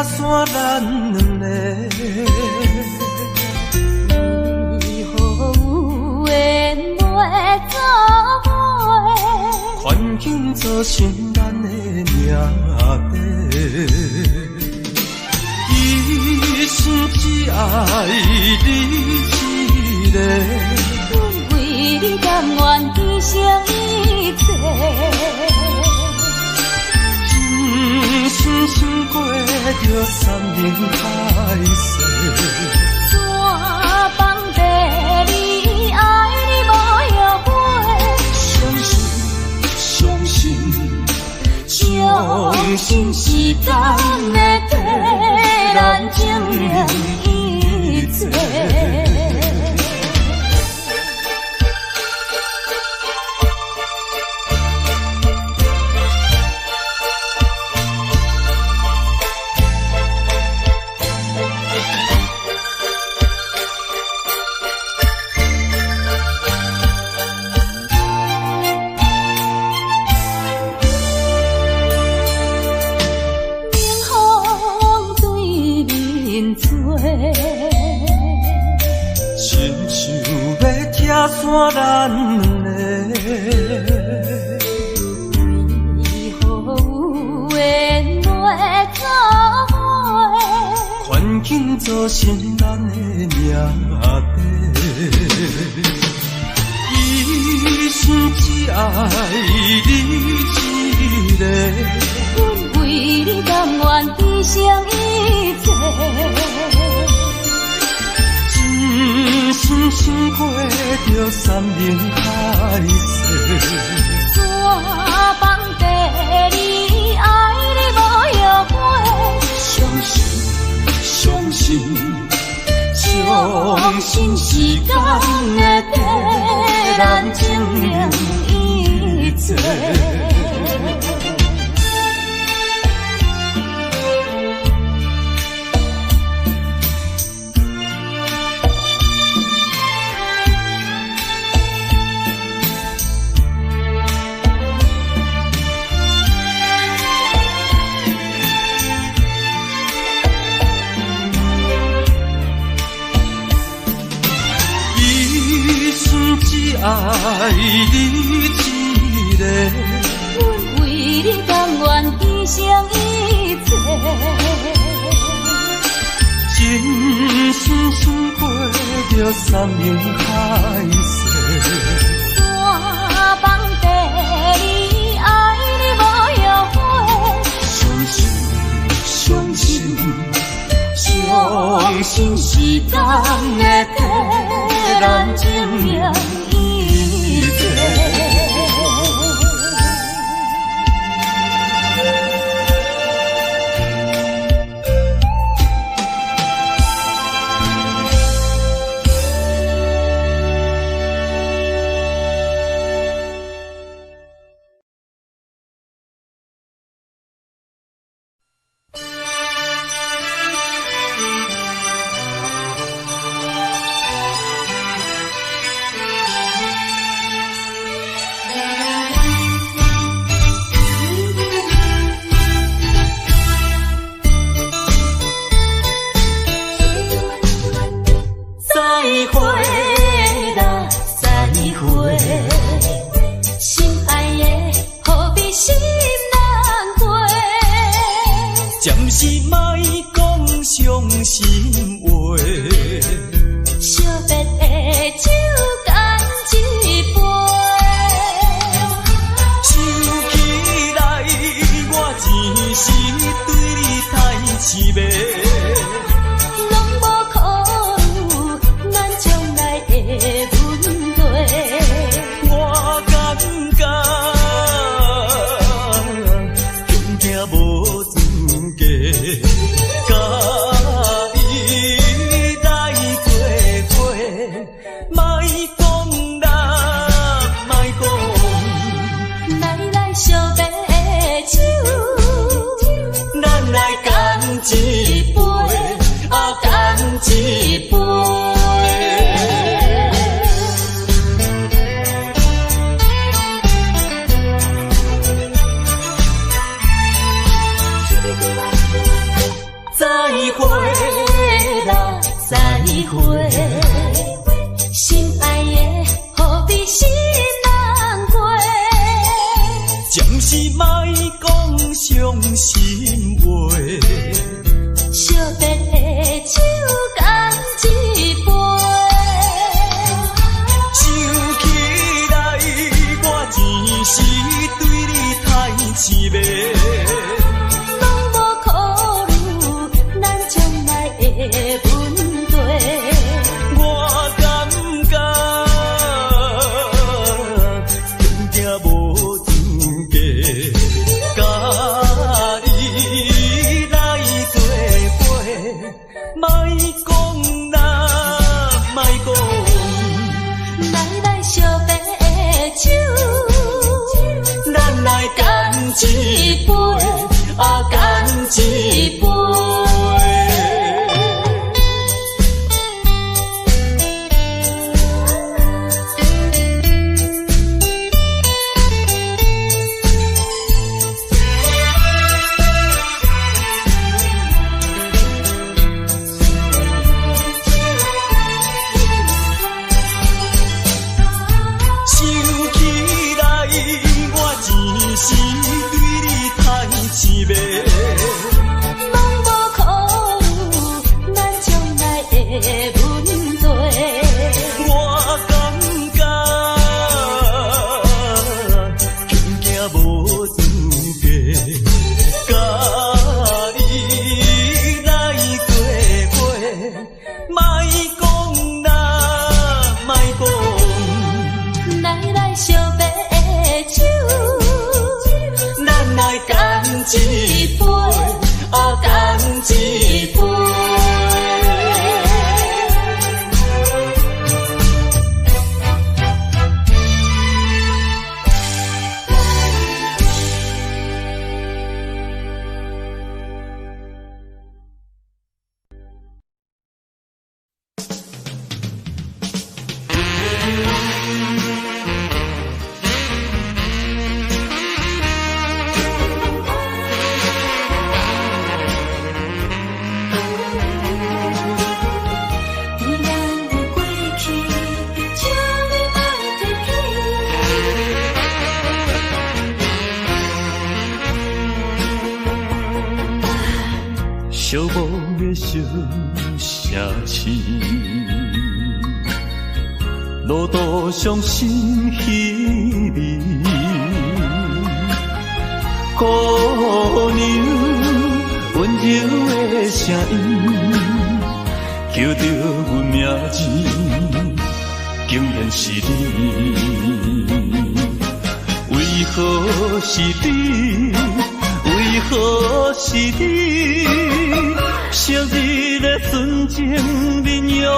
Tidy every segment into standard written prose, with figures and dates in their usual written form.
散咱两个。为何有缘袂做伙？环境造成咱的命白。一生只爱你一个。阮为你甘愿牺牲一切。深深过着三年海誓，怎放地你爱你无后悔？相信时间会替咱证明一切。散咱两个，为何有缘袂做伙？环境造成咱的命白。一生只爱你一个，阮为你甘愿牺牲一切。深过着三年海誓，怎放地你爱你无后悔？相信时间会替咱证明一切。爱你一个，阮为你甘愿牺牲一切。深过着三年海誓，怎放地你爱你无后悔？相信时间会替咱证明一切。暂时莫讲伤心话，惜别的酒干一杯。想起来我前时对你太痴迷，拢无考虑咱将来的问题。我感觉恐惊无资格。一杯啊，干一杯。再会。心爱的，何必心难过？暂时莫讲伤心话。惜别的酒干一杯。想起来，我前时对你太痴迷。拢无考虑咱将来的问题。我感觉行行无资格，甲你来作伴，莫讲啦，莫讲。来惜别的酒，咱来干一杯，啊干一杯。一杯，啊干一杯。寂寞的小城市，路途上心稀微，姑娘温柔的声音，叫着阮名字，竟然是你。为何是你？为何是你？昔日的纯情面容，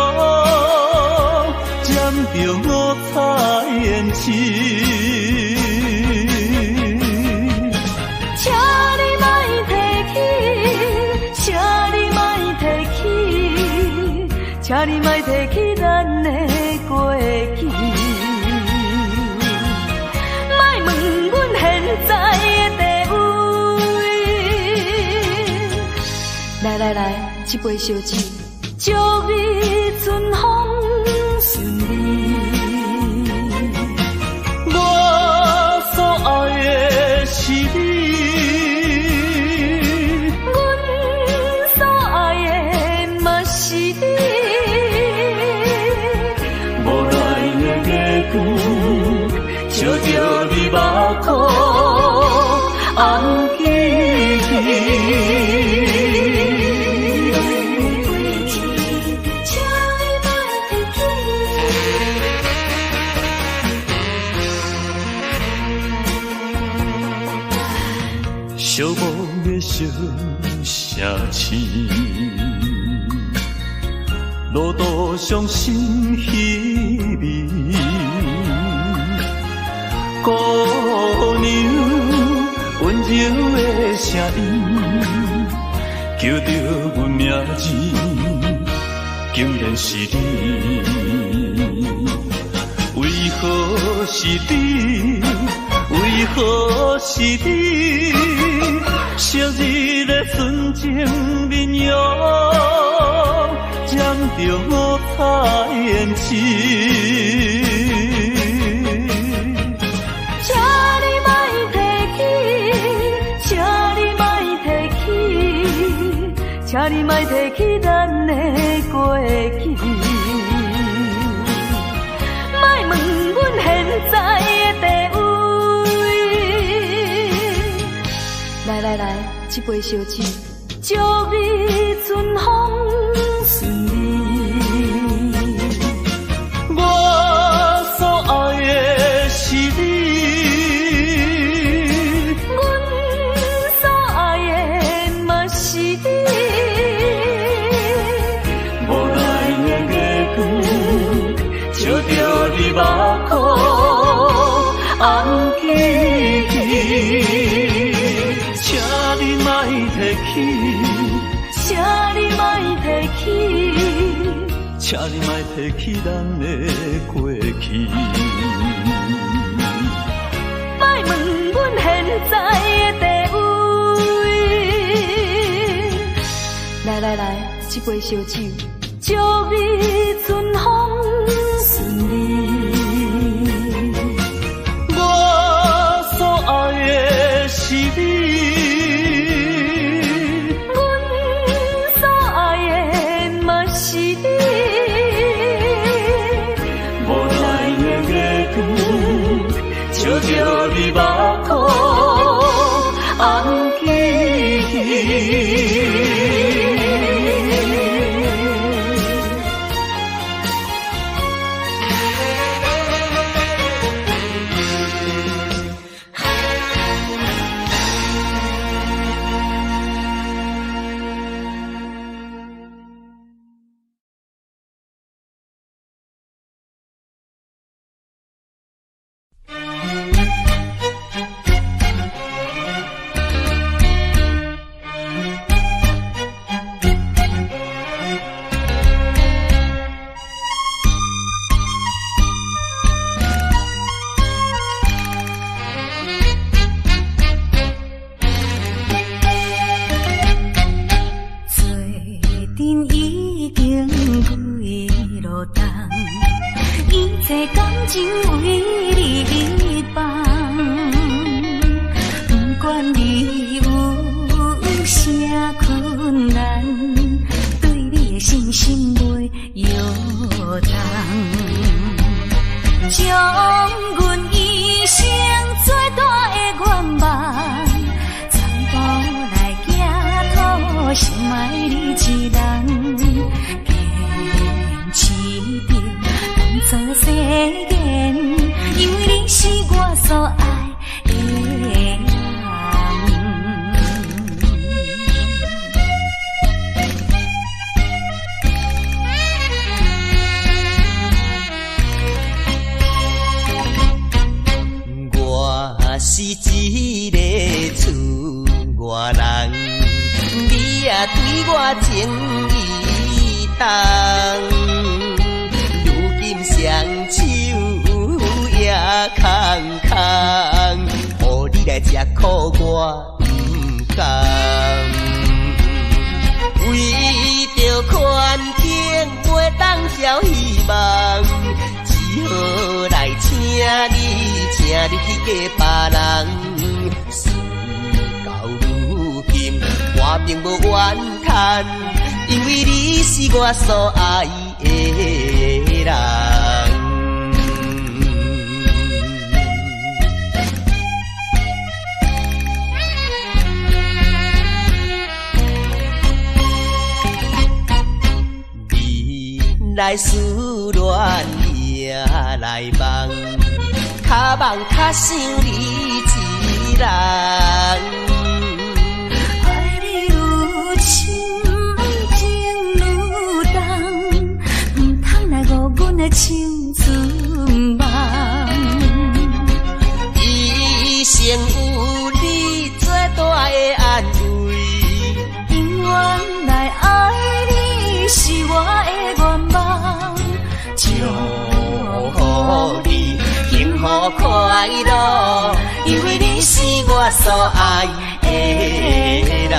染着五彩胭脂。请你莫提起，请你莫提起，请你莫提起咱的过去。莫问阮现在的地位。来，一杯烧酒，祝你春风顺利。我所爱的是你，阮所爱的嘛是你。无奈的结局，笑着你目眶红记记。寂寞的小城市，路途上心稀微，姑娘温柔的声音，叫着阮名字，竟然是你。为何是你？为何是你？昔日的纯情面容，染着五彩胭脂。请你莫提起，请你莫提起，请你莫提起咱的过去。莫问阮现在的地位。来来来，这杯烧酒，祝你春风顺利。我所爱的是你。照着你目眶红记记，请你莫提起，请你莫提起，请你莫提起咱的过去。莫问阮现在的地位。来来来，这杯烧酒，祝你春风顺利。我所爱的是你，阮所爱的嘛是你。无奈的月光，照着你目眶红记记。我所爱的人，未来思恋也来梦，较梦较想你一人。青春梦，一生有你最大的安慰，永远来爱你是我的愿望，祝福你幸福快乐，因为你是我所爱的人。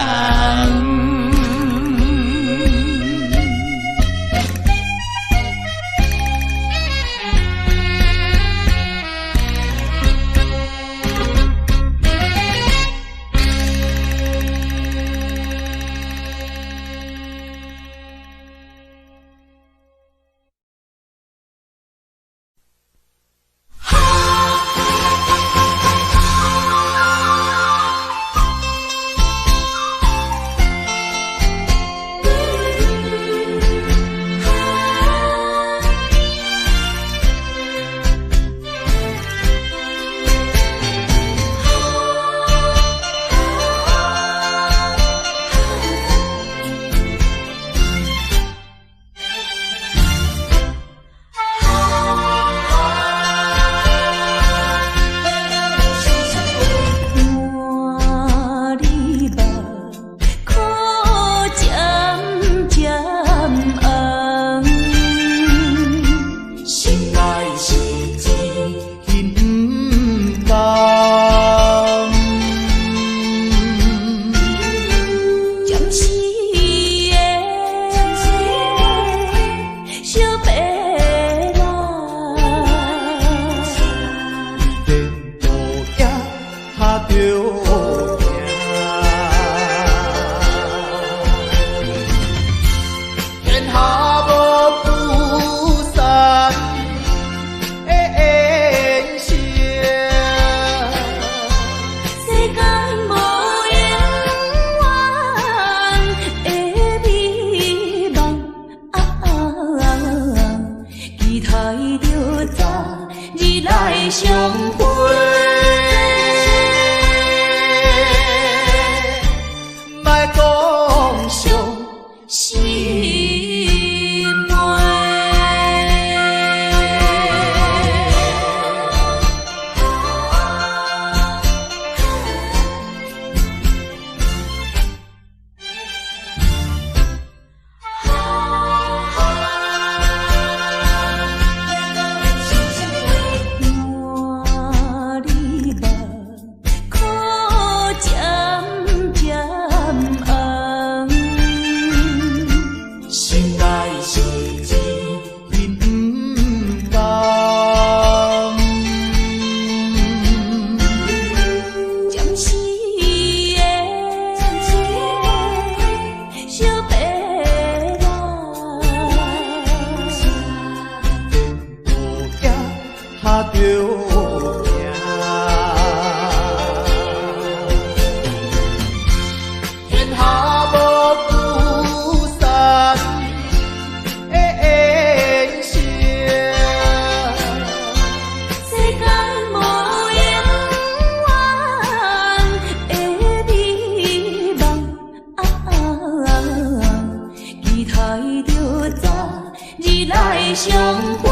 来相会。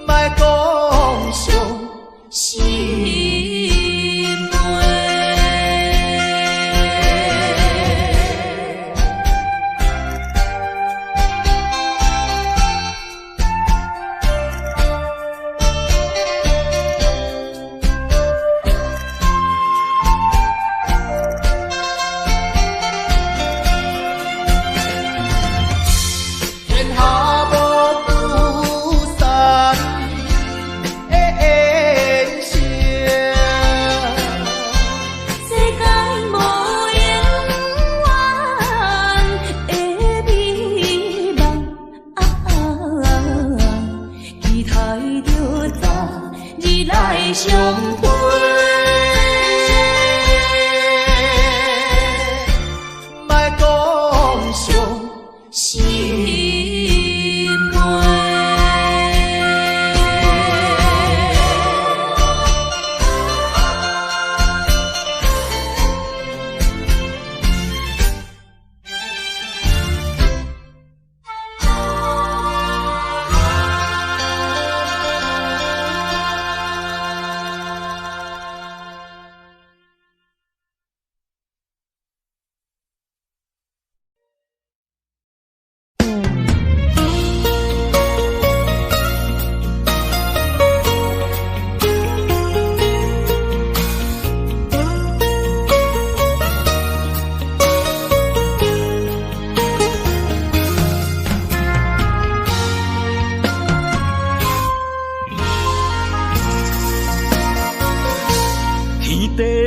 莫讲伤心。相会，莫讲伤心话。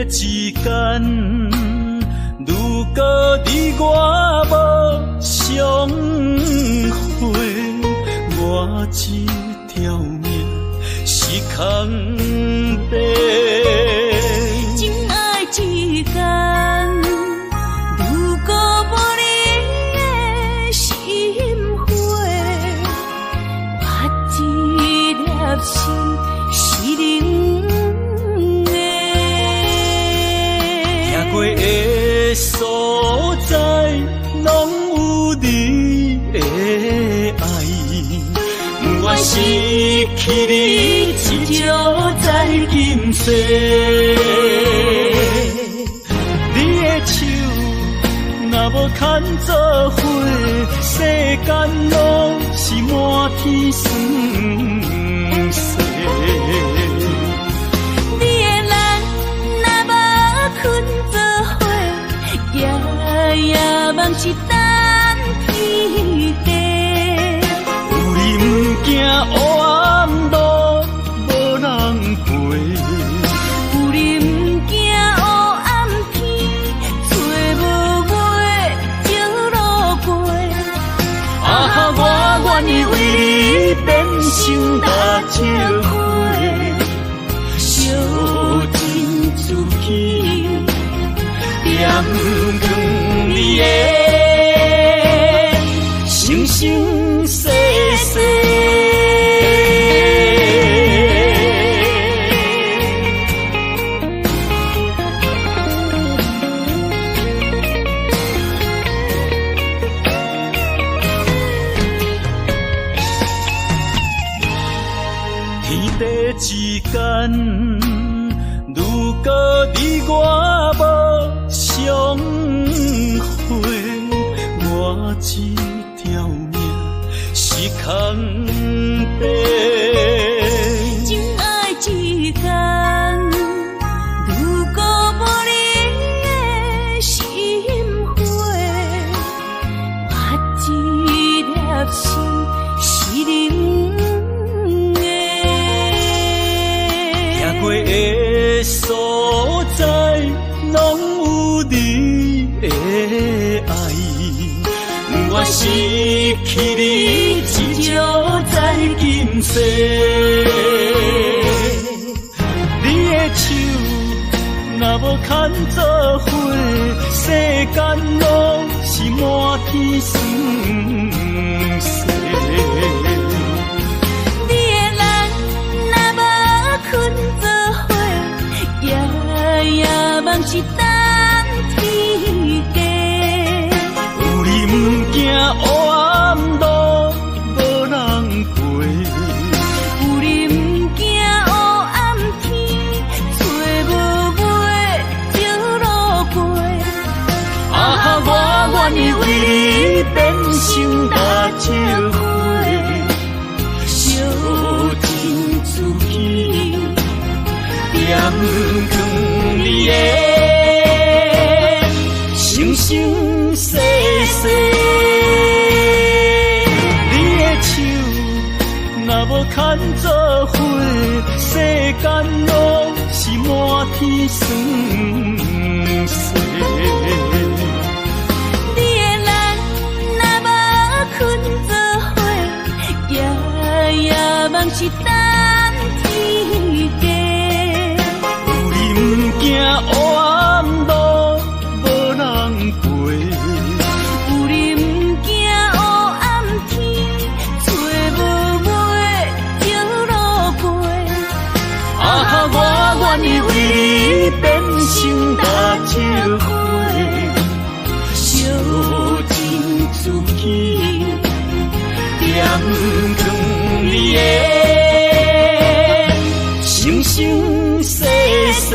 之间，如果你我无相会，我这条命是空白。真爱之间，如果无你的心花，我这粒心是冷。过的所在，拢有你的爱。我失去你，只少在今世。你的手若无牵做伙，世间拢是满天酸涩。夜梦是等天地，有你不惊黑暗路无人陪，有你不惊黑暗天，找无尾就路过。啊，我愿意为你变成大石花，烧尽自己，点光你的生生世世。天地之间，如果你我无相会，我这条命是空白。真爱之间，如果无你的心花，我这粒心是冷的。行过的所在，拢有你的爱。我失去你，只少在今世。你的手若无牵做伙，世间拢是满天酸涩。你的人若无困做伙，夜梦是等天地。心搭借花，小情自己，点光你的生生世世。你的手若无牵做伙，世间拢是满天酸涩。梦是等天家，有你不惊黑暗路无人陪，有你不惊黑暗天，找无尾就落陪。啊，我愿意为你变成搭借花，小情自己，点光你的。生生世世。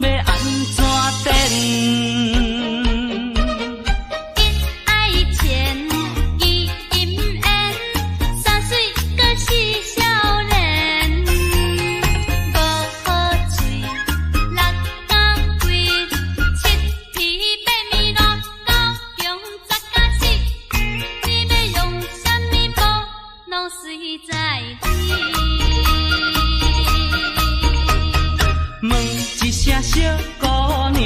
要安怎等？爱情伊inn缘，山水搁是少年。无好嘴，六角贵，七皮八面路，九强十甲死。你要用啥物补，拢随在你。问一声小姑娘，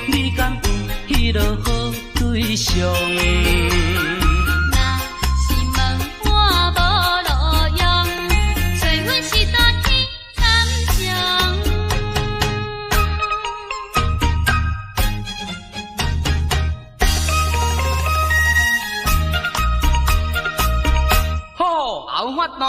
你敢有迄落好对象？若是问我无路用，找阮是大天参详。好，有法度。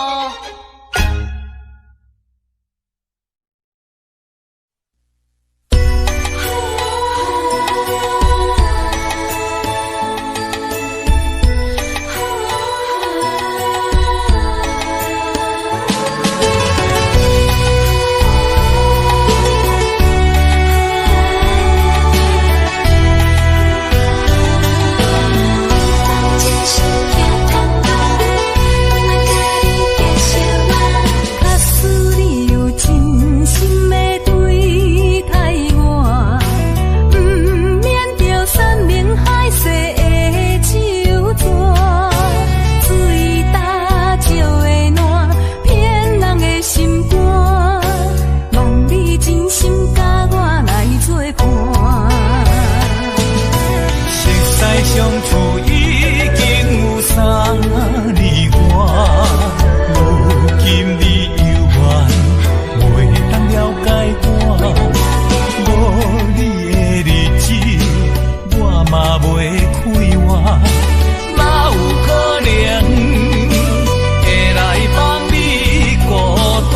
相处已经有3年外，如今你犹原袂当了解我，无你的日子我嘛袂快活，哪有可能会来帮你孤单？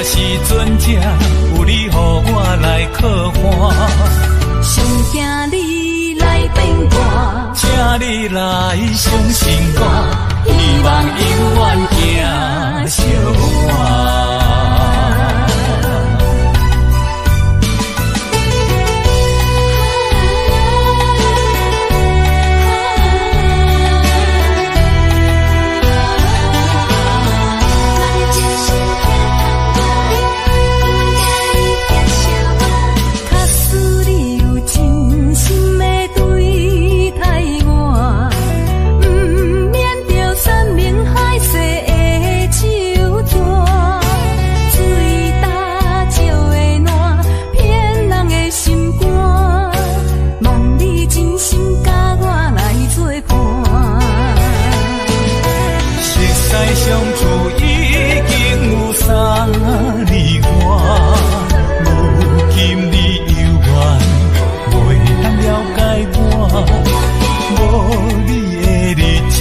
时阵才有你，予我来靠岸。上惊你来变卦，请你来相信我，希望永远行相伴。相处已经有3年外，如今你犹原袂当了解我，无你的日子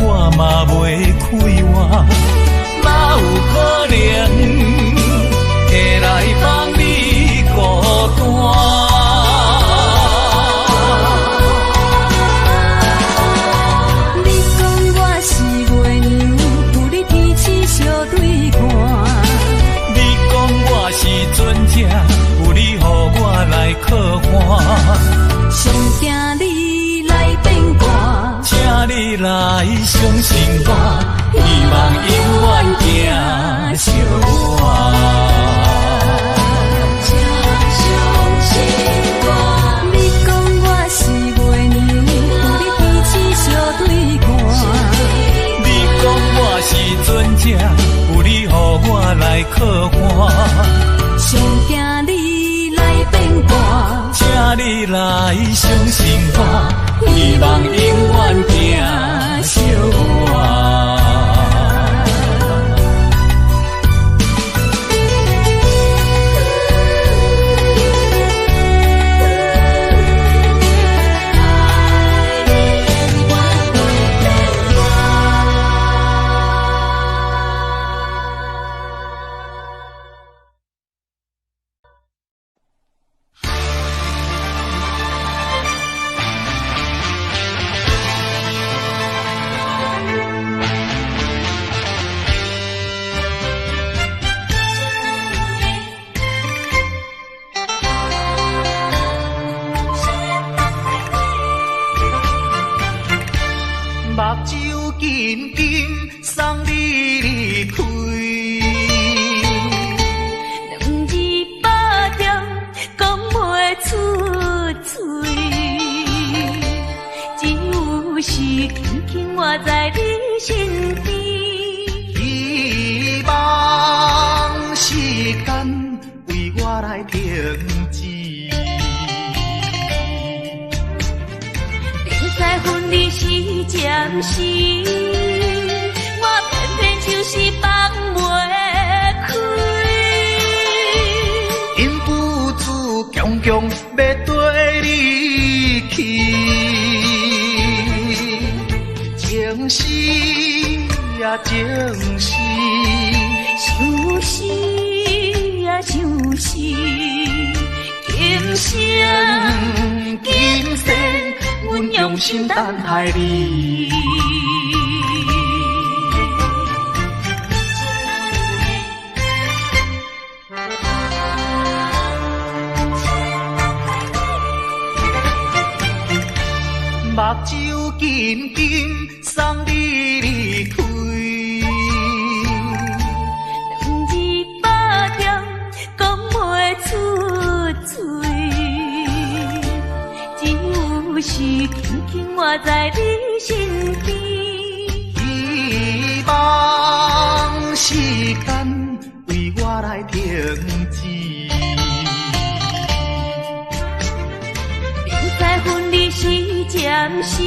我嘛袂快活，哪有可能会来帮你孤单？时阵才有你，予我来靠岸。上惊你来变卦，请你来相信我，希望永远行相伴。相信我，你讲我是月娘，有你彼此相对看。你讲我时阵才有你，予我来靠岸。上惊你来变卦，请你来相信我，希望永远行相伴。紧紧送你离开。两字保重，讲袂出嘴，只有是轻轻活在你身边。希望时间为我来停止。在分离时暂时，我偏偏就是放袂开。因父子强强要跟你去，情是呀情是，想是呀想是，今生今生阮用心等待你。目睭紧紧送你离开。两字保重，讲袂出嘴，只有是轻轻活在你身边。希望时间为我来停止。在分离时暂时，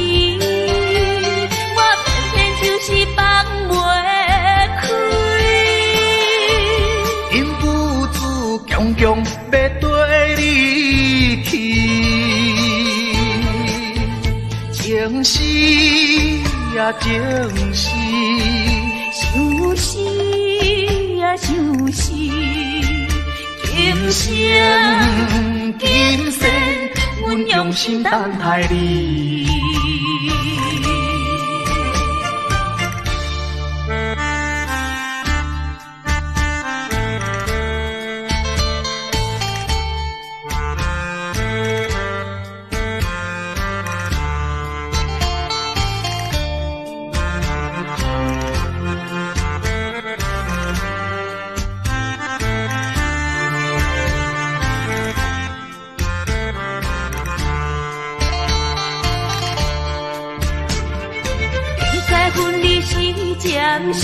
我偏偏就是放袂开。因父子强强要跟你去，情是呀情是，想是呀想是，今生今生阮用心等待你。分离时暂时，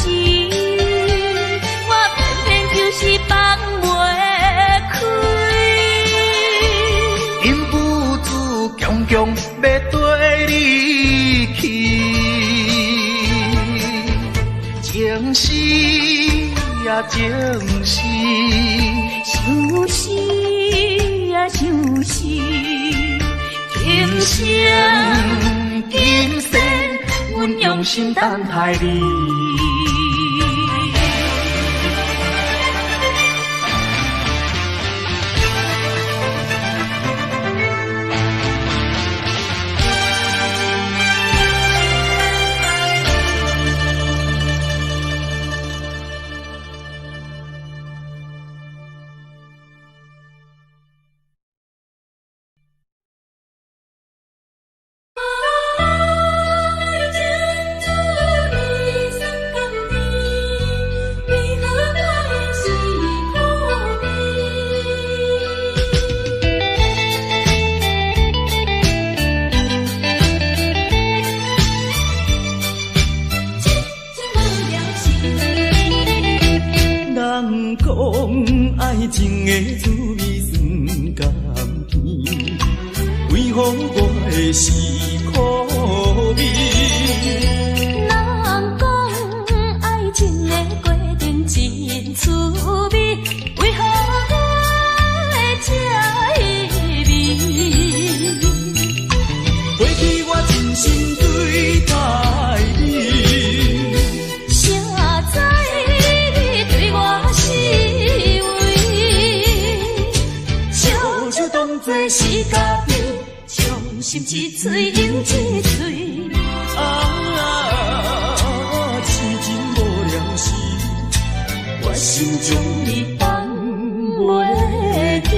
我偏偏就是放袂开。因父子强强要跟你去，情是呀情是，想是呀想是，今生今生阮用心等待你。人讲爱情的滋味酸甘甜，为何我的是苦味？人讲爱情的过程真滋味，为何我会这味？过去我真心对待你，啥知你对我是为，笑笑当作是家己，伤心一嘴饮一嘴。痴情无了时，我心中你放袂记。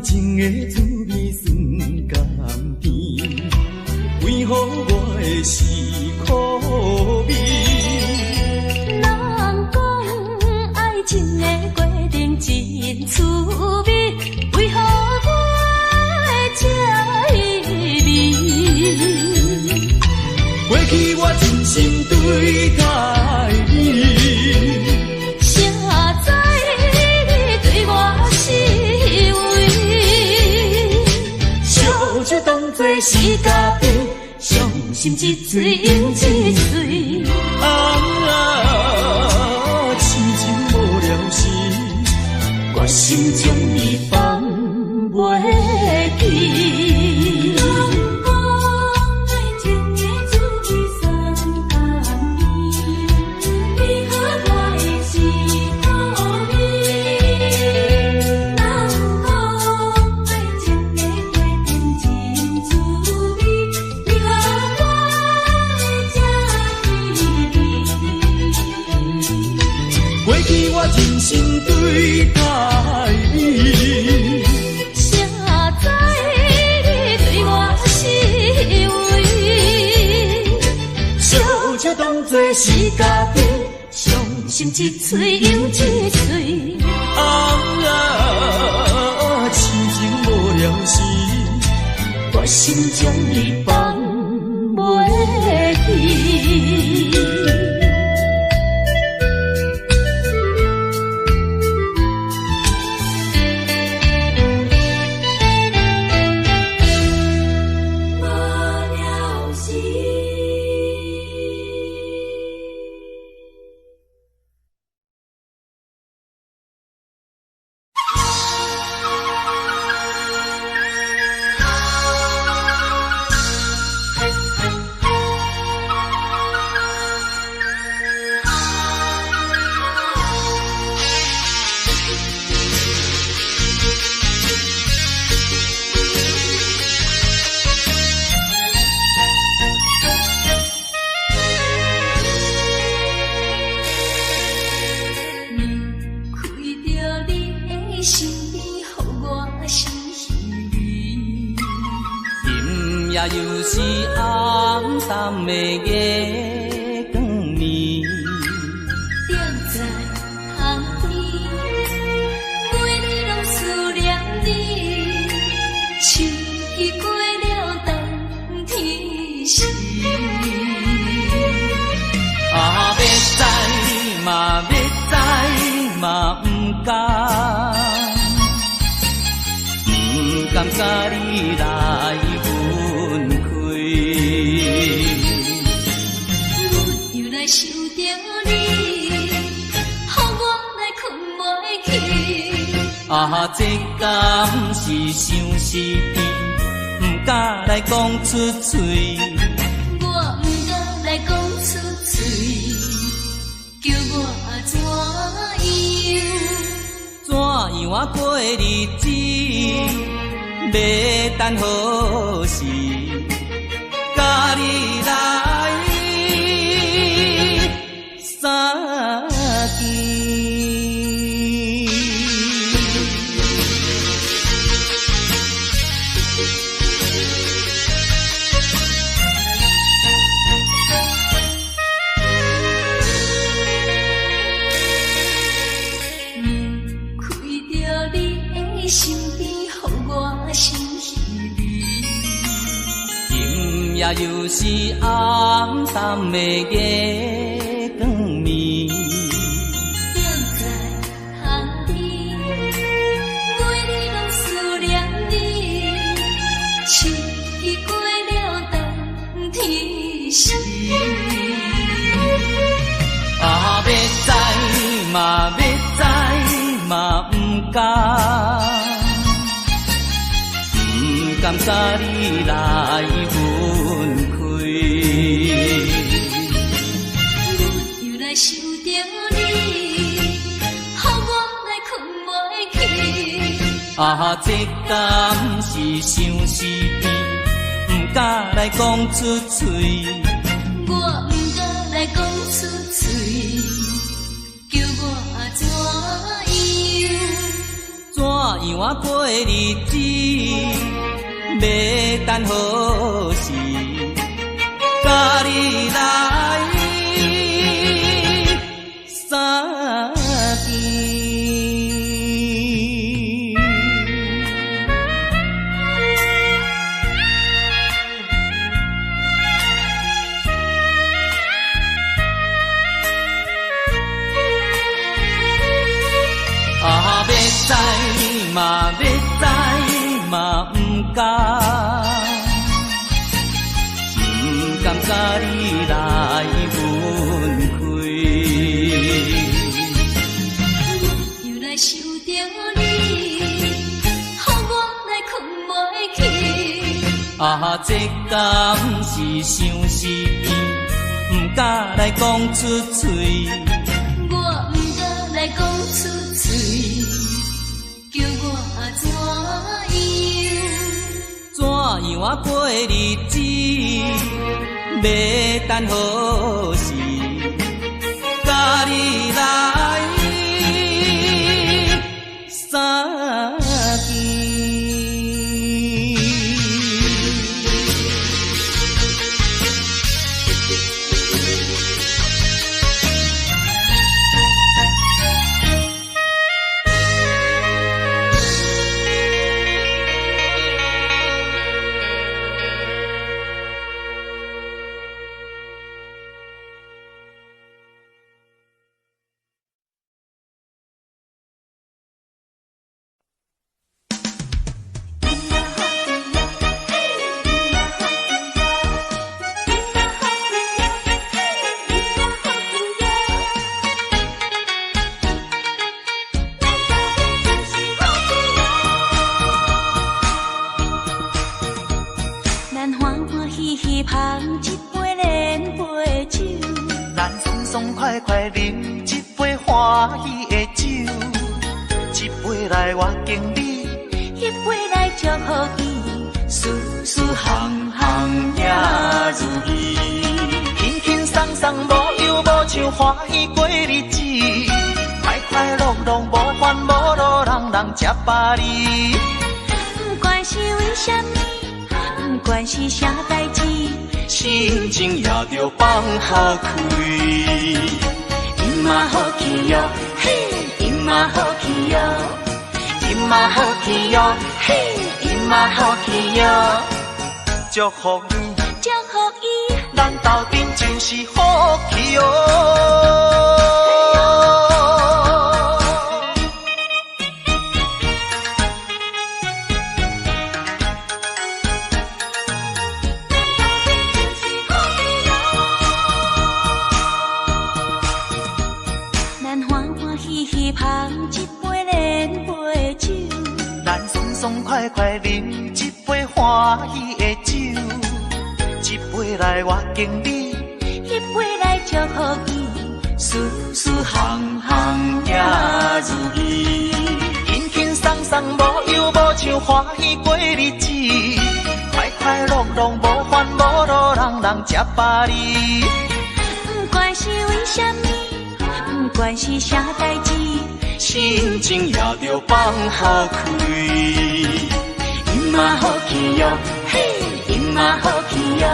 情的滋味酸甘甜，为何我的是苦味？人讲爱情的过程真滋味，为何我会这意味？过去我真心对待你，谁知你对我是为，烧酒当作是咖啡，伤心一醉又一醉。啊，痴情无聊时，我心中你放袂记。过去我真心对待你，谁知你对我是为，烧酒当作是咖啡，伤心一醉又一醉。啊，痴情无聊时，我心中你放袂记。也又是暗淡的月光暝，踮在巷边，每日拢思念你，秋已过了冬天时。啊，要知嘛要知嘛不敢，不敢甲你来。想着你，予我来困袂去。啊，这敢是相思甜，不敢来讲出嘴。我不敢来讲出嘴，叫我怎样啊过日子，要等好时，甲你来。相见，开着你的身边，予我心稀微。今夜又是暗淡的夜。啊，要知嘛要知嘛不敢，不敢甲你来分开。我又来想着你，予我来困袂去。啊，这敢是相思甜，不敢来讲出嘴。我不敢来讲出嘴，叫我怎样换过的日子，要等何时？甲你来相见。要知嘛，要知嘛，不敢甲你来分开。又来想着你，予我来困袂去。这敢是相思意，不敢来讲出嘴。我不敢来讲出嘴，叫我怎样啊过的日子，要等何时？甲你来相见。捧一杯莲杯酒，咱爽爽快快饮一杯欢喜的酒，一杯来我敬你，一杯来祝福伊，事事行行也如意，轻轻松松无忧无愁，欢喜过日子，快快乐乐无烦无恼，人人吃饱哩。不管是为什么，不管是啥代志，心情也着放好开。今嘛好气哟，嘿，今嘛好气哟，今嘛好气哟，嘿，今嘛好气哟，祝福你，祝福伊，咱斗阵就是好气哦。捧一杯莲杯酒，咱爽爽快快饮一杯欢喜的酒，一杯来我敬你，一杯来祝福伊，事事行行也如意，轻轻松松无忧无愁，欢喜过日子，快快乐乐无烦无恼，人人吃饱哩。不管是为什么，不管是啥代志，心情也着放好开。今嘛好气哟，嘿，今嘛好气哟，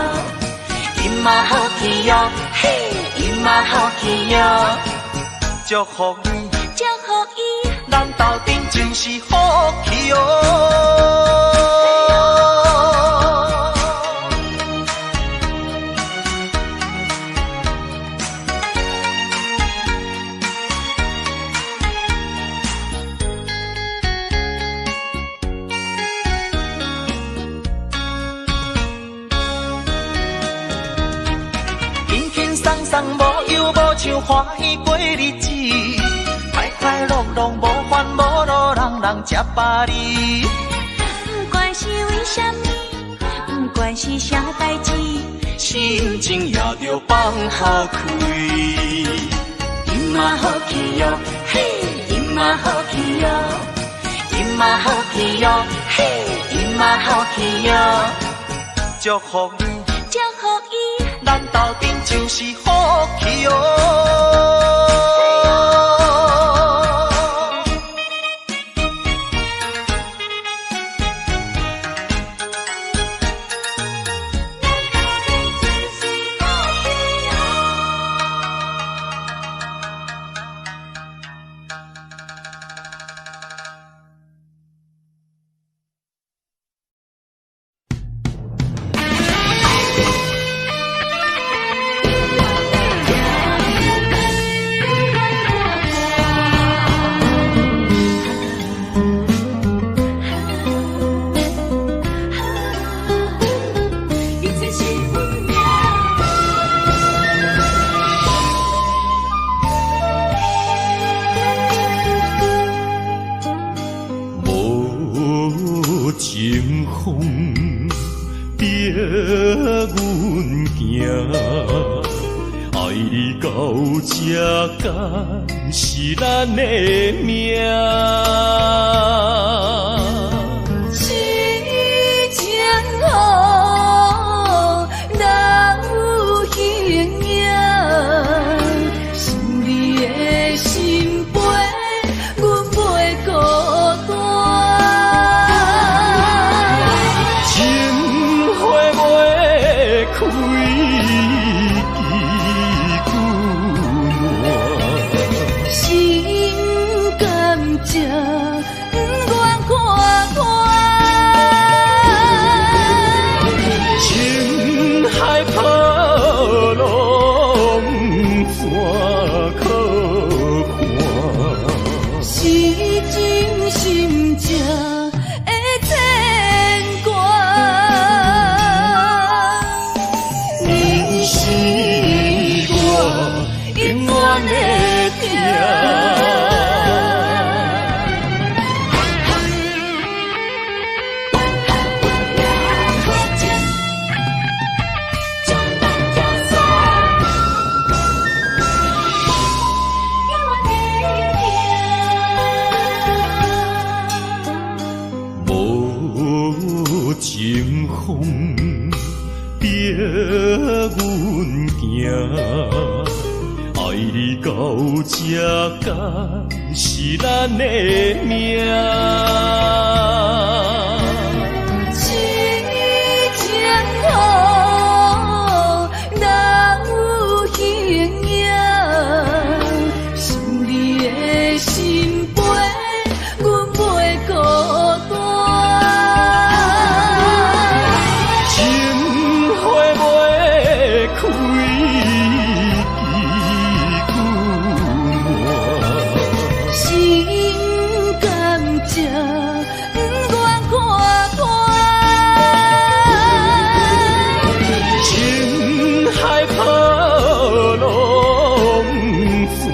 今嘛好气哟，嘿，今嘛好气哟，祝福你，祝福伊，咱斗阵就是好气哦。无忧无愁，欢喜过日子，快快乐乐无烦无恼，人人吃饱哩。不管是为什么，不管是啥代志，心情也着放好开。今嘛好气哟，嘿，今嘛好气哟，今嘛好气哟，嘿，今嘛好气哟，祝福你，祝福伊，咱斗阵就是好气哦。你到这敢是咱的命？是情好，哪有形影？想你的心陪，阮袂孤单。情花袂开。这不愿看破，情海波浪怎可看？是真心正的牵挂。你是我永远的疼。情风逼阮行，爱你到这敢是咱的命？是情好，哪有形影？想你的心陪，阮袂孤单。开心甘情不愿看破，情海波浪怎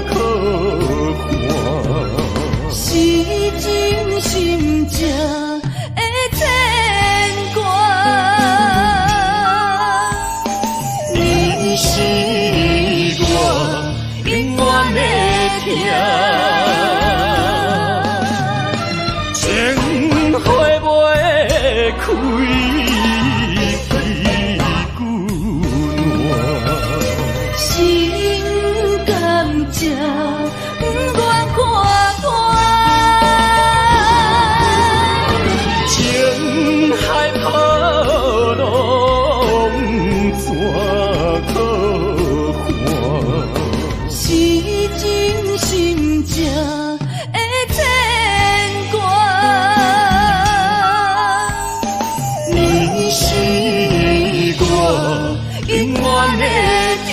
可看？是真心正的牵挂。你是我永远的疼，情花袂开。心甘情不愿看破，情海波浪怎可看？是真心正的牵挂。你是我永远的疼。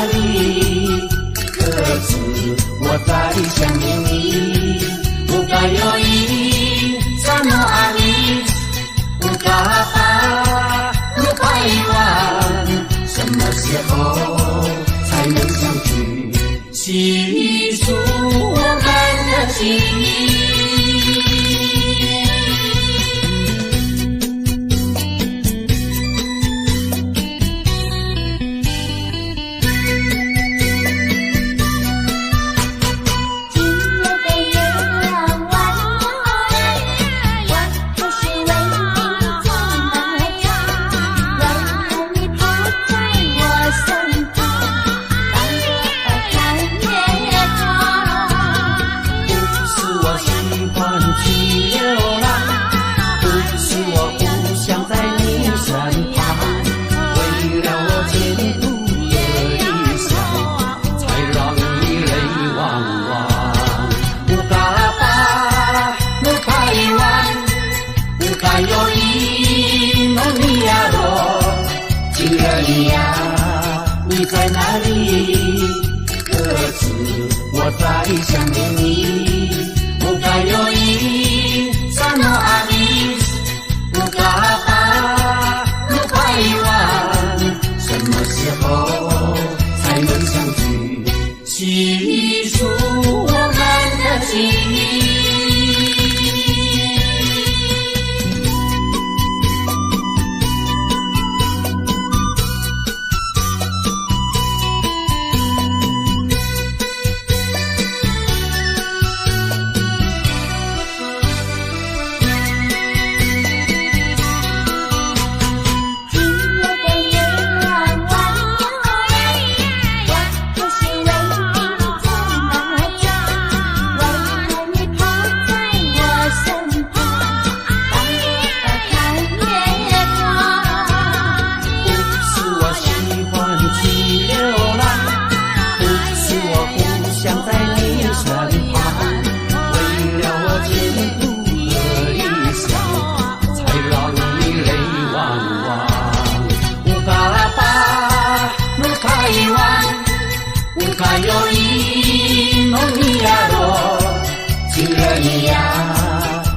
哪里？可是我在想念你。不该有一刹那阿弥，不该把路拐弯，什么时候才能相聚？细数我们的情谊。你在哪里？可是我在想念你。不该有一刹那阿弥，不该把路拐弯，什么时候才能相聚？细数我们的情谊。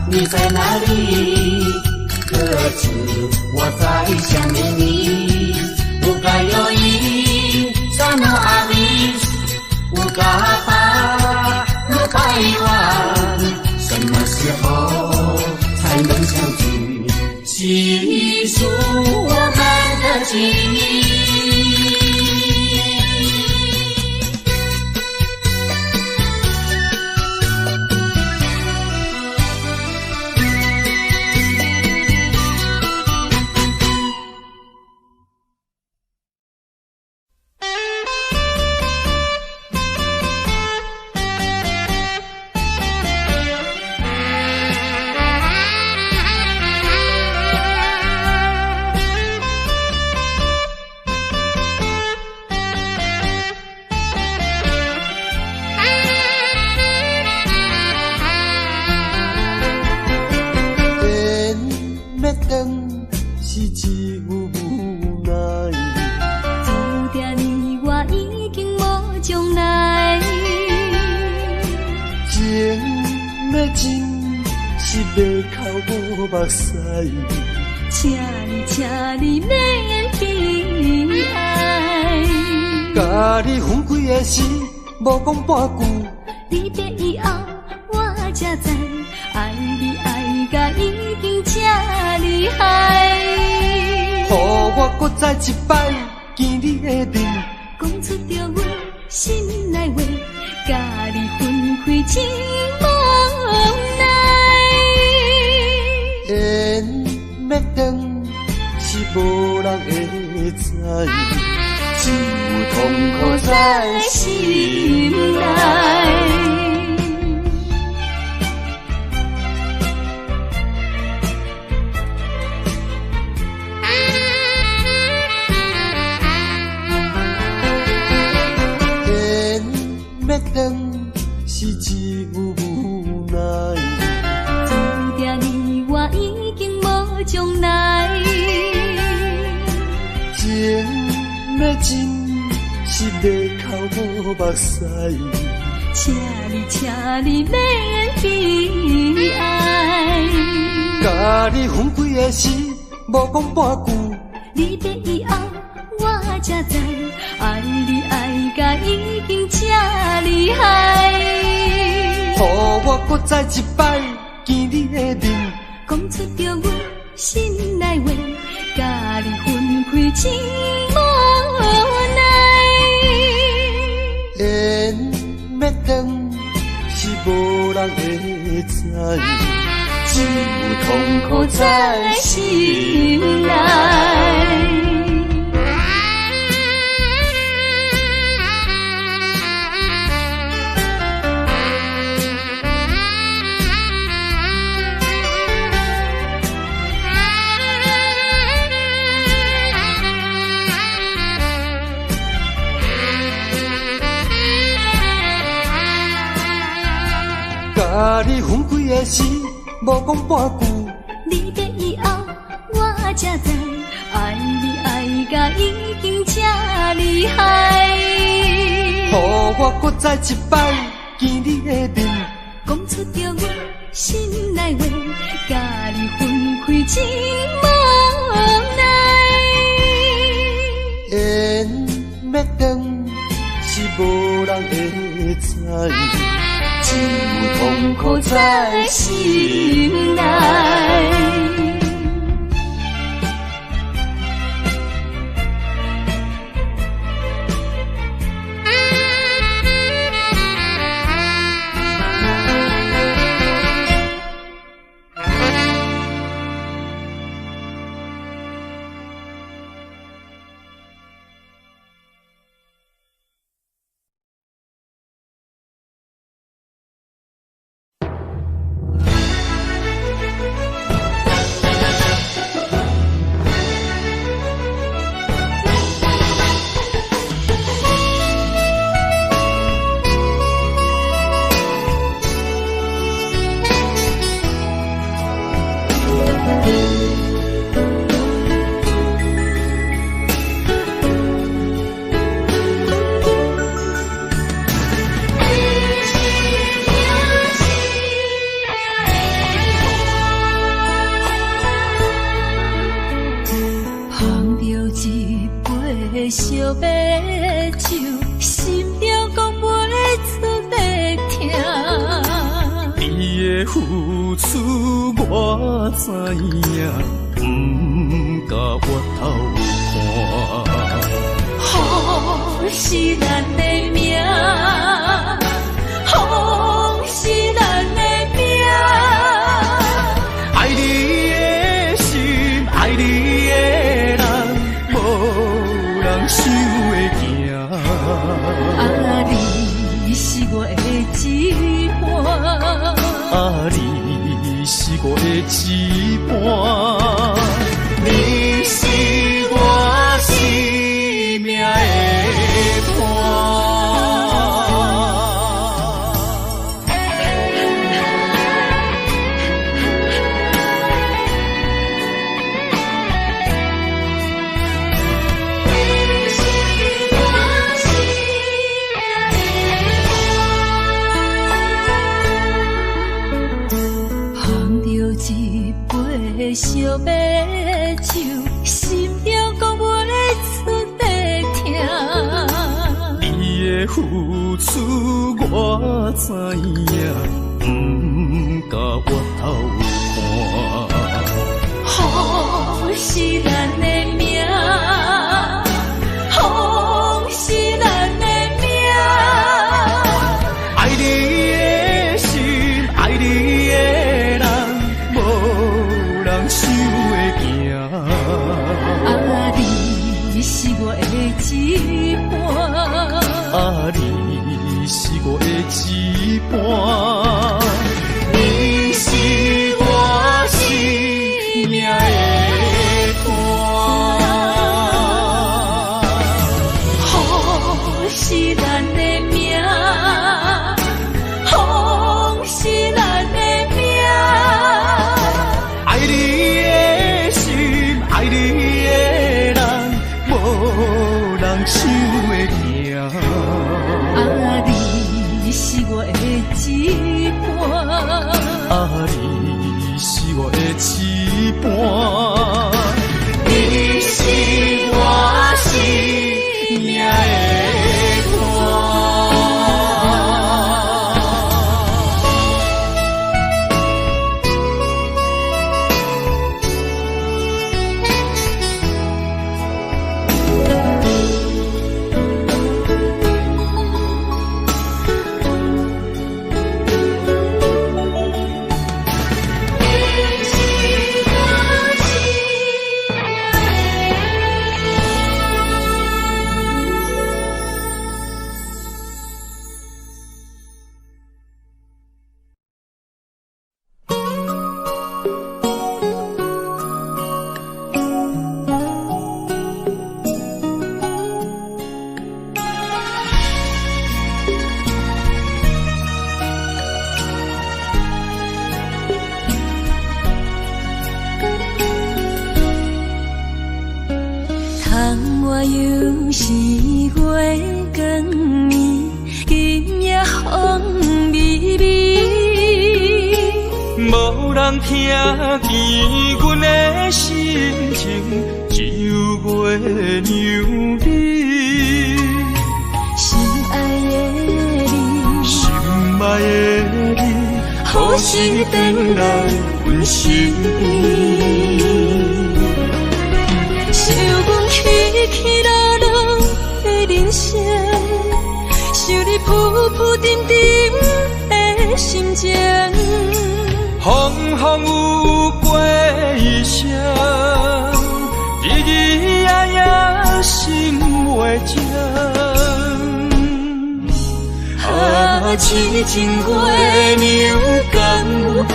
你在哪里？可是我在想念你。不该有一刹那阿弥，不该把路拐弯，什么时候才能相聚？细数我们的情谊。请你免悲哀，甲你分开的时，无讲半句。离别以后，我才知，爱你爱甲已经这厉害。予我搁再一摆见你的面，讲出着阮心内话，甲你分开真无奈。缘要断是无人会知，只有痛苦在心内。要断是一有无奈，注定你我已经无将来。情要真是口目屎。请你免悲哀，甲你分开的时，无讲半句。你别以后我才知，爱你爱甲已经这厉害。予我搁再一摆见你的面，讲出着阮心内话，甲你分开真无奈。缘要断是无人会知，只有痛苦在心内。甲你分开的时，无讲半句。你别以后我才知，爱你爱甲已经这厉害。予我搁再一摆见你的面，讲出着阮心内话，甲你分开真无奈。缘要断是无人会知，只有痛苦在心内。烧白酒，心中讲袂出的痛。你的付出我知影，不甲我偷看。好是咱的命，好是咱的命。爱你的心，爱你的人，无人想会行。啊，你是我的一半。啊，你是我的一半，你是我生命的伴。一杯烧白酒，心中讲袂出的痛。你的付出我知影，不甲我偷看。好是咱的命，好是咱的命。爱你的心，爱你的人，无人想会行。啊，你是我的一半。啊，你是我的一半，你是我生命的伴。好是咱的命，好是咱的命。爱你的心，爱你的人，无人想会行。你是我的一半，你是我生命的伴。我又是月光暝，今夜风微微，无人听见阮的心情，只有月娘你。心爱的你，心爱的你，何时回来阮身边？想阮起起落落的人生，想你浮浮沉沉的心情。风风有过一声，日日夜夜心袂静。痴情月娘敢有看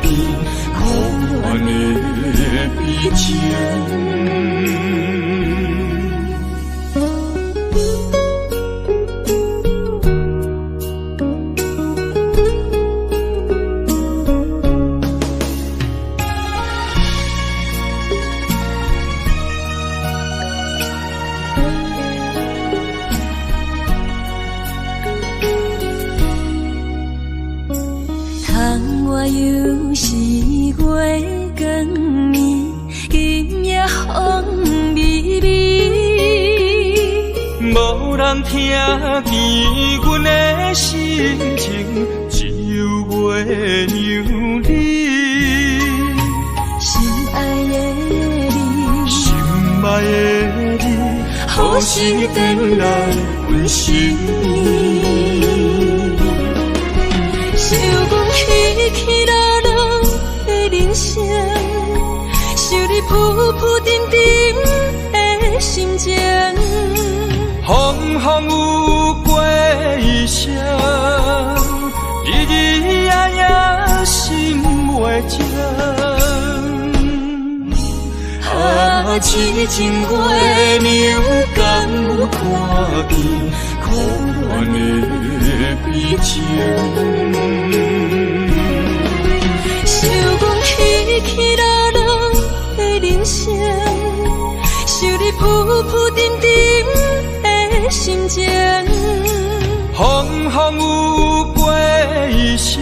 见可怜的悲情？我又是月光暝，今夜风微微，无人听见阮的心情，只有月娘你。心爱的你，心爱的你，何时回来阮身边？想阮起起落落的人生，想你浮浮沉沉的心情。风风有过一声，日日夜夜心袂静。痴情月娘敢有看见可怜的悲情？想阮起起落落的人生，想你浮浮沉沉的心情。风风有过一声，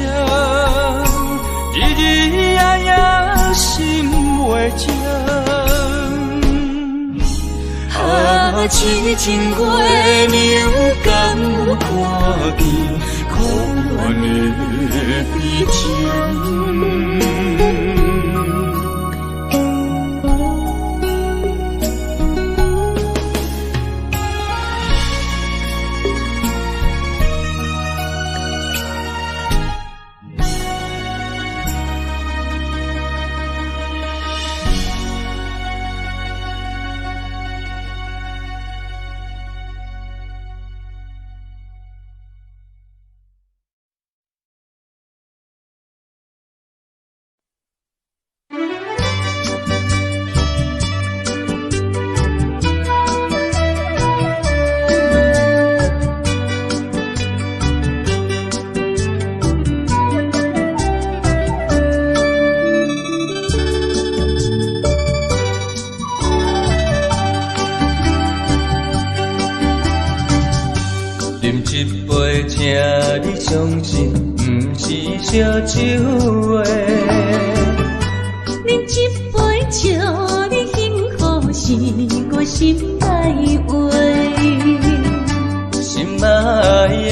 日日夜夜心袂静。痴情月娘敢有看见可怜的悲情？饮一杯，请你相信，不是烧酒话。饮一杯，祝你幸福，是我心内话。心爱的，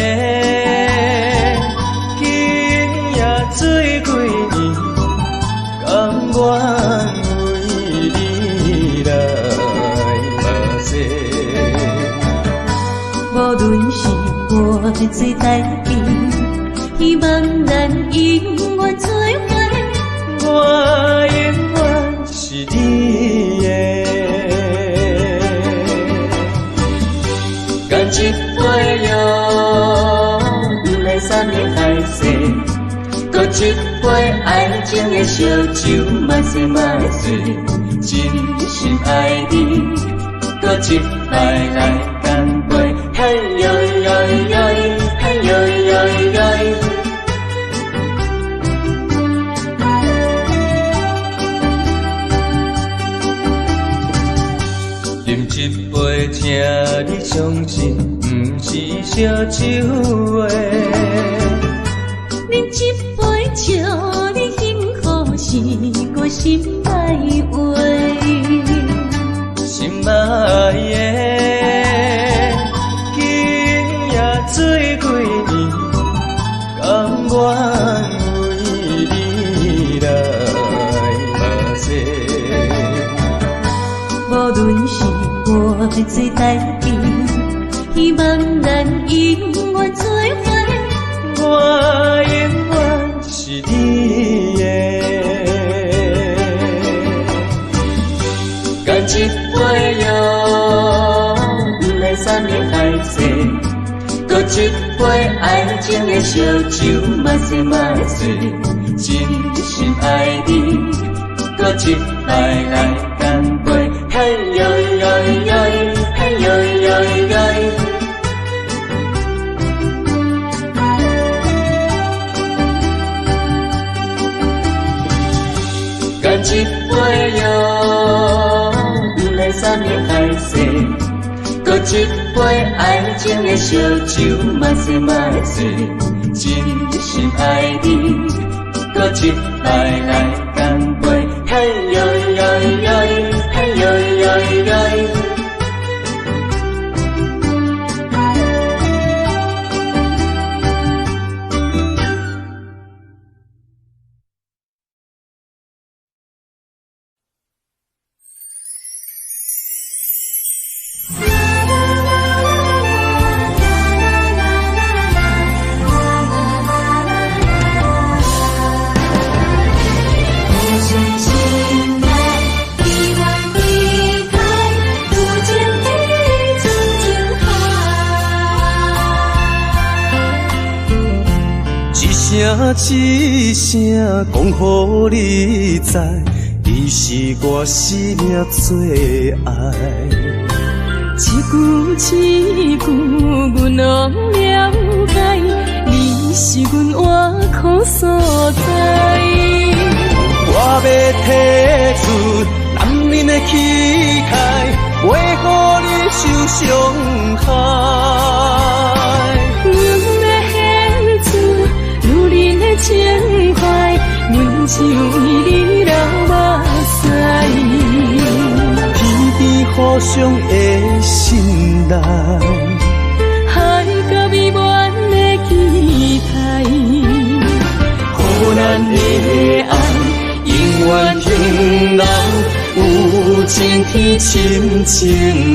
今夜醉几年，甘愿为你来目屎。无论是我最台边，希望咱永远做伙。我永远是你的。干一杯哟，不来三年海誓，搁一杯爱情的烧酒，慢些慢些，真心爱你，搁一摆来干杯，嘿呦呦呦，嘿呦呦呦。饮一杯，请你相信，不是烧酒话。饮一杯，祝你幸福，是我心内话。心爱的，今夜醉几年，甘愿为你来目屎。无论是我最台边，希望咱永远做伙。我永远是你的。干一杯哟，不来三年海誓，搁一杯爱情的烧酒，慢些慢些，真心爱你，搁一摆来干杯，嘿呦呦呦，嘿呦呦呦。干一杯哟，不来三年海誓，搁一杯爱情的烧酒，慢些慢些，真心爱你，搁一摆来干杯，嘿呦呦呦，嘿呦呦呦。一声讲予你知，你是我生命最爱。一句阮拢了解，你是阮活苦所在。我要提出男人的气概，袂予你受伤害。情怀，阮只为你流目屎，天边互相的信赖，海角美满的期待，予咱的爱永远停留，有情天深情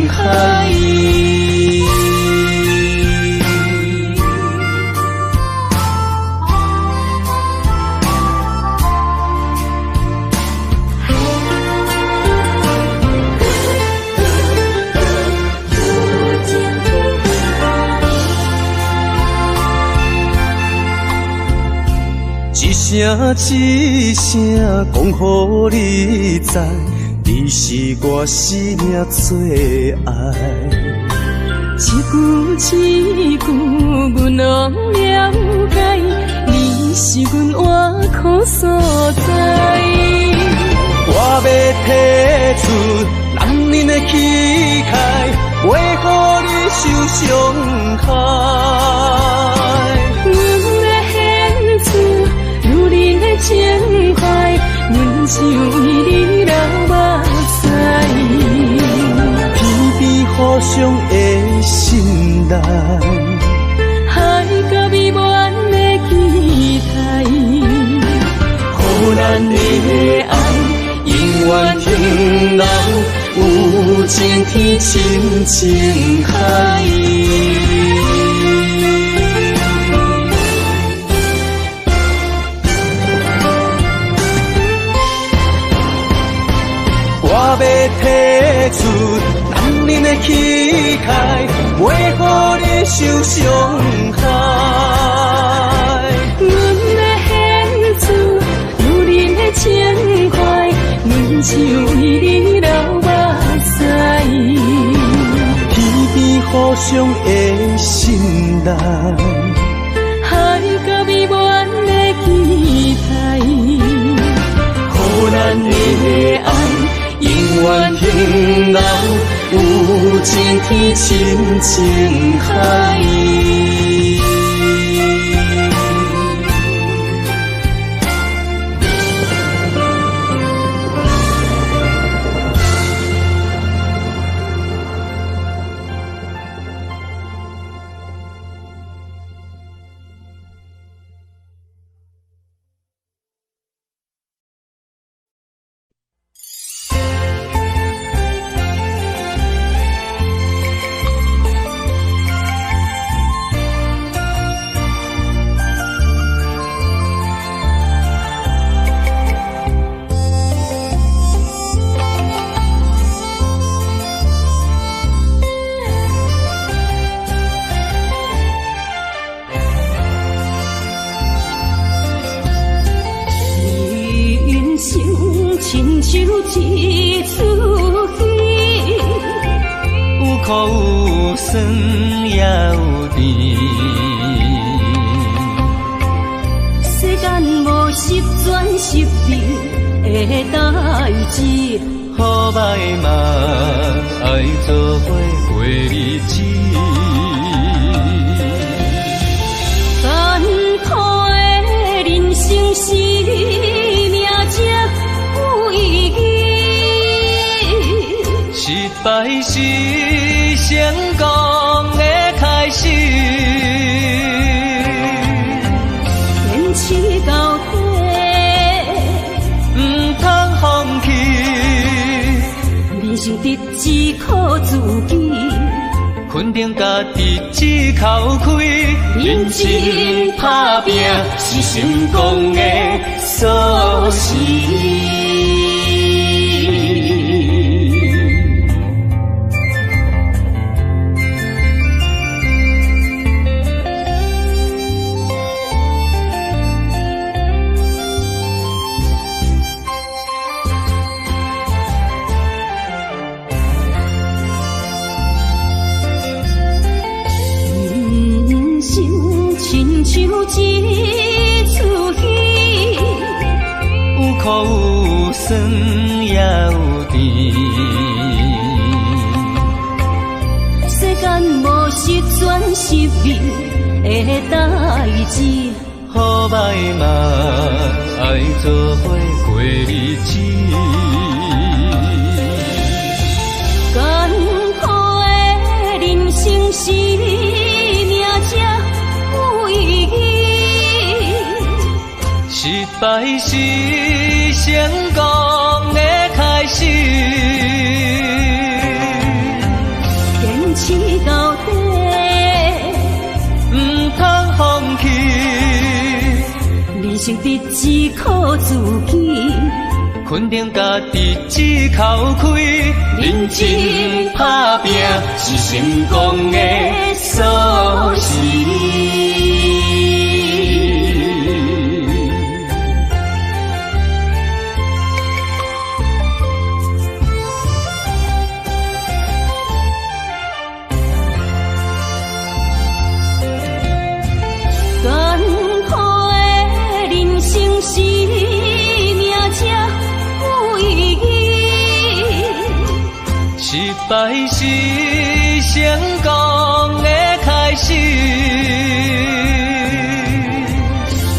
海。一声讲予你知，你是我生命最爱。一句阮拢了解，你是阮活苦所在。我要提出男人的气概，袂予你受伤害。像伊你流目屎，偏偏互相的心内，海甲美满的期待，予咱的爱永远停留有情天深情海。我要提出男人的气概，袂予你受伤害。阮要献出女人的情怀，绵像伊你流目屎，偏偏互相的心内，海甲美满的期待，予咱的爱永远停留有情天深情海。亲像一出戏，有苦有酸也有甜。世间无十全十美的代志，好歹嘛爱做伙过日子。艰苦的人生是命才有意义，失败是成功的开始。坚持到底，唔通放弃。人生得只靠自己，肯定家己只口开，认真打拼是成功的锁匙。亲像一出戏，有苦有酸也有甜。世间无十全十美的代志，好歹嘛爱做伙过日子。艰苦的人生是命才有意义，失败是成功的开始。坚持到底，唔通放弃。人生得只靠自己，肯定家己只口开，认真打拼是成功的锁匙。艰苦的人生是命才有意义，失败是成功的开始。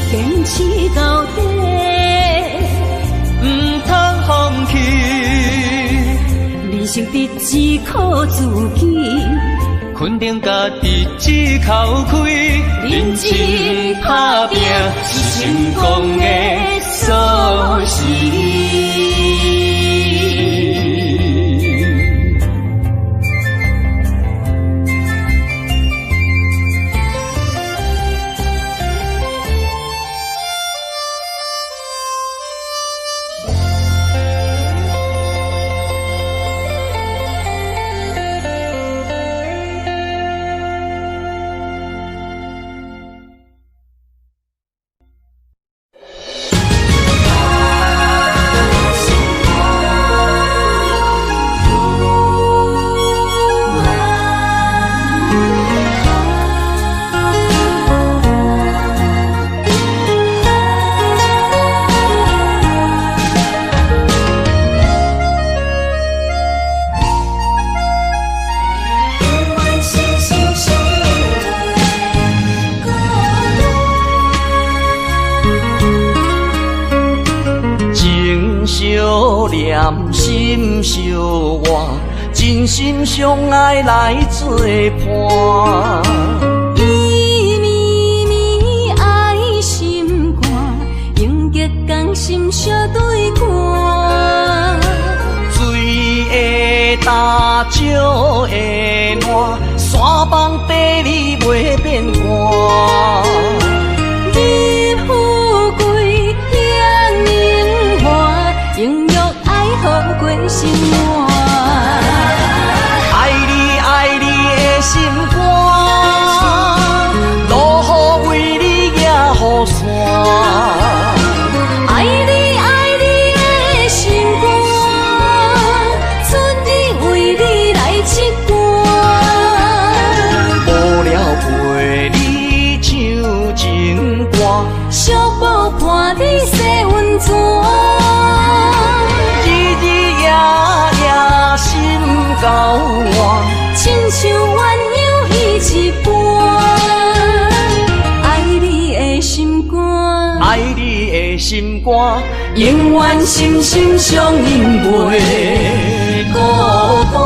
坚持到底，唔通得只靠自己，肯定家己一口开，认真打拼是成功的锁匙。心相活，真心相爱来作伴。伊绵绵爱心肝，永结同心相对看。水会干，石会烂，山崩地裂袂变寒。你富贵享荣华，永浴爱好过生活。爱你爱你的心肝，落雨为你野雨伞。爱你爱你的心肝，春日为你来唱歌。无聊陪你唱情歌，小宝伴你洗温泉。交换，亲像鸳鸯彼一半。爱你的心肝，爱你的心肝，永远心心相印，袂孤单。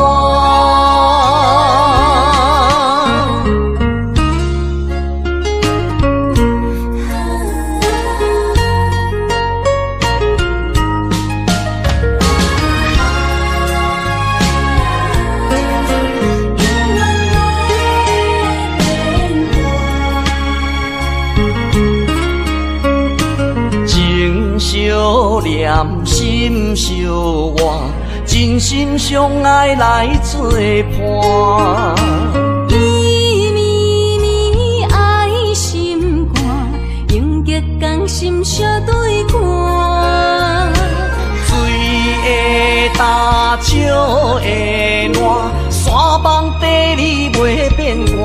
相念心相活，真心相爱来作伴。伊绵绵爱心肝，永结同心相对看。水会干，石会烂，山崩地裂袂变寒。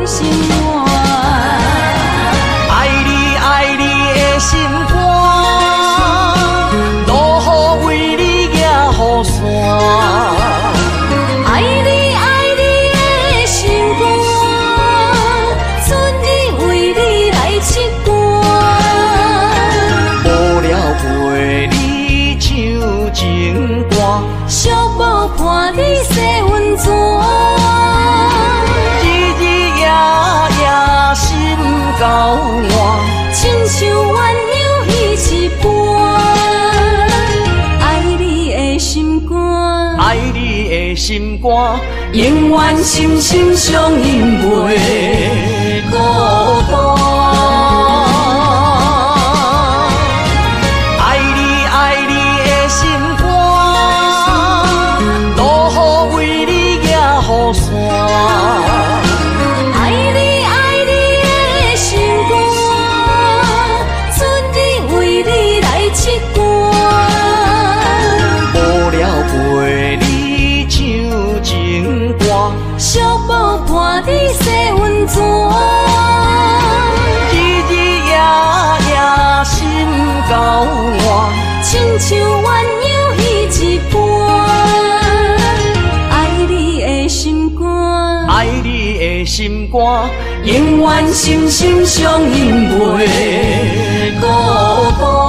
生活，爱你爱你的心肝，落雨为你野雨伞。爱你爱你的心肝，春日为你来唱歌。无聊陪你唱情歌，小宝伴你洗温泉。交换，亲像鸳鸯彼一半。爱你的心肝，爱你的心肝，永远心心相印，袂孤单。爱你爱你的心肝，落雨为你野雨伞。小宝伴你洗温泉，日日夜夜心交换，亲像鸳鸯彼一半。爱你的心肝，爱你的心肝，永远心心相印袂孤单。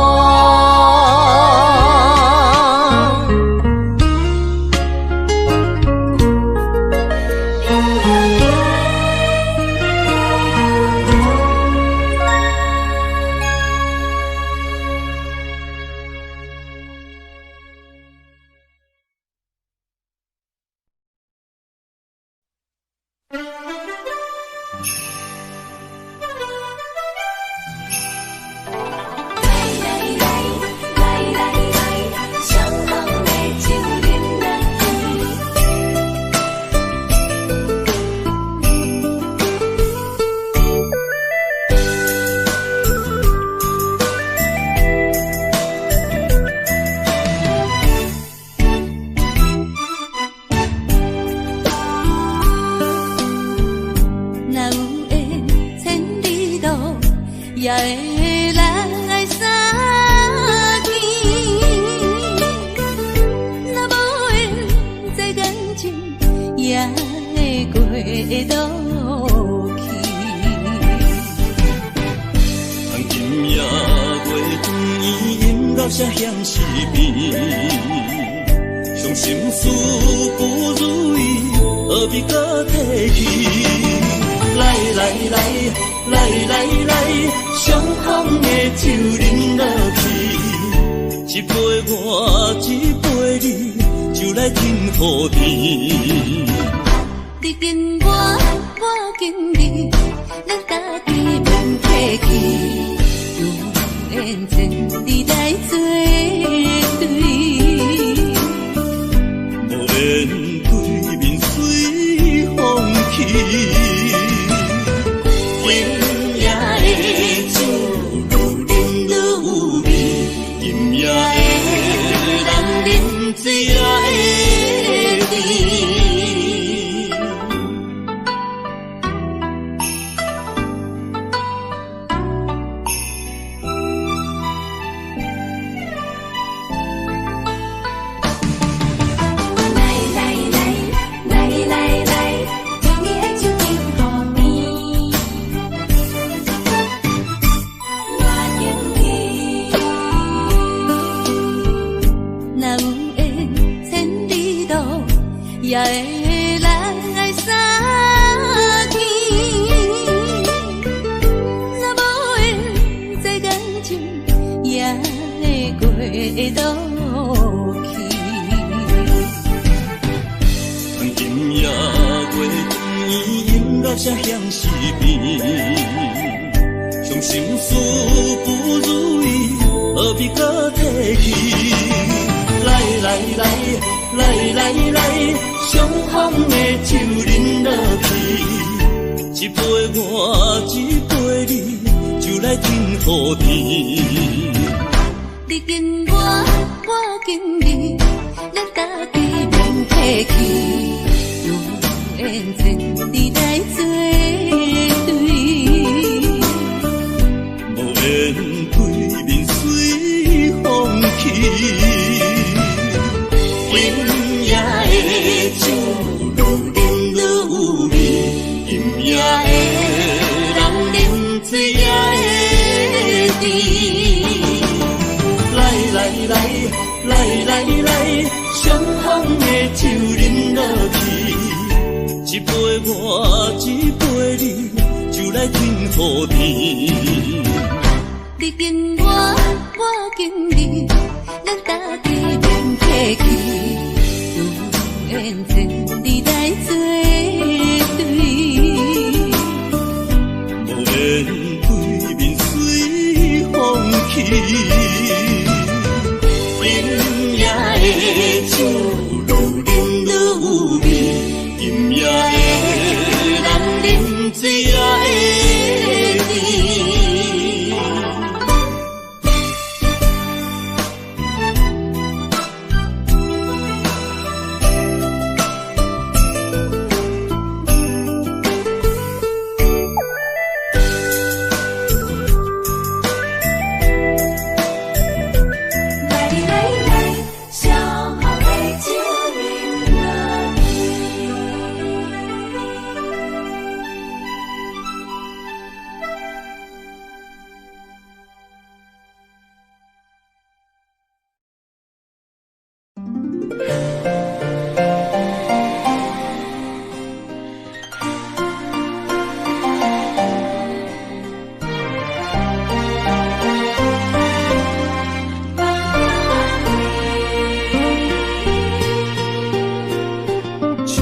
深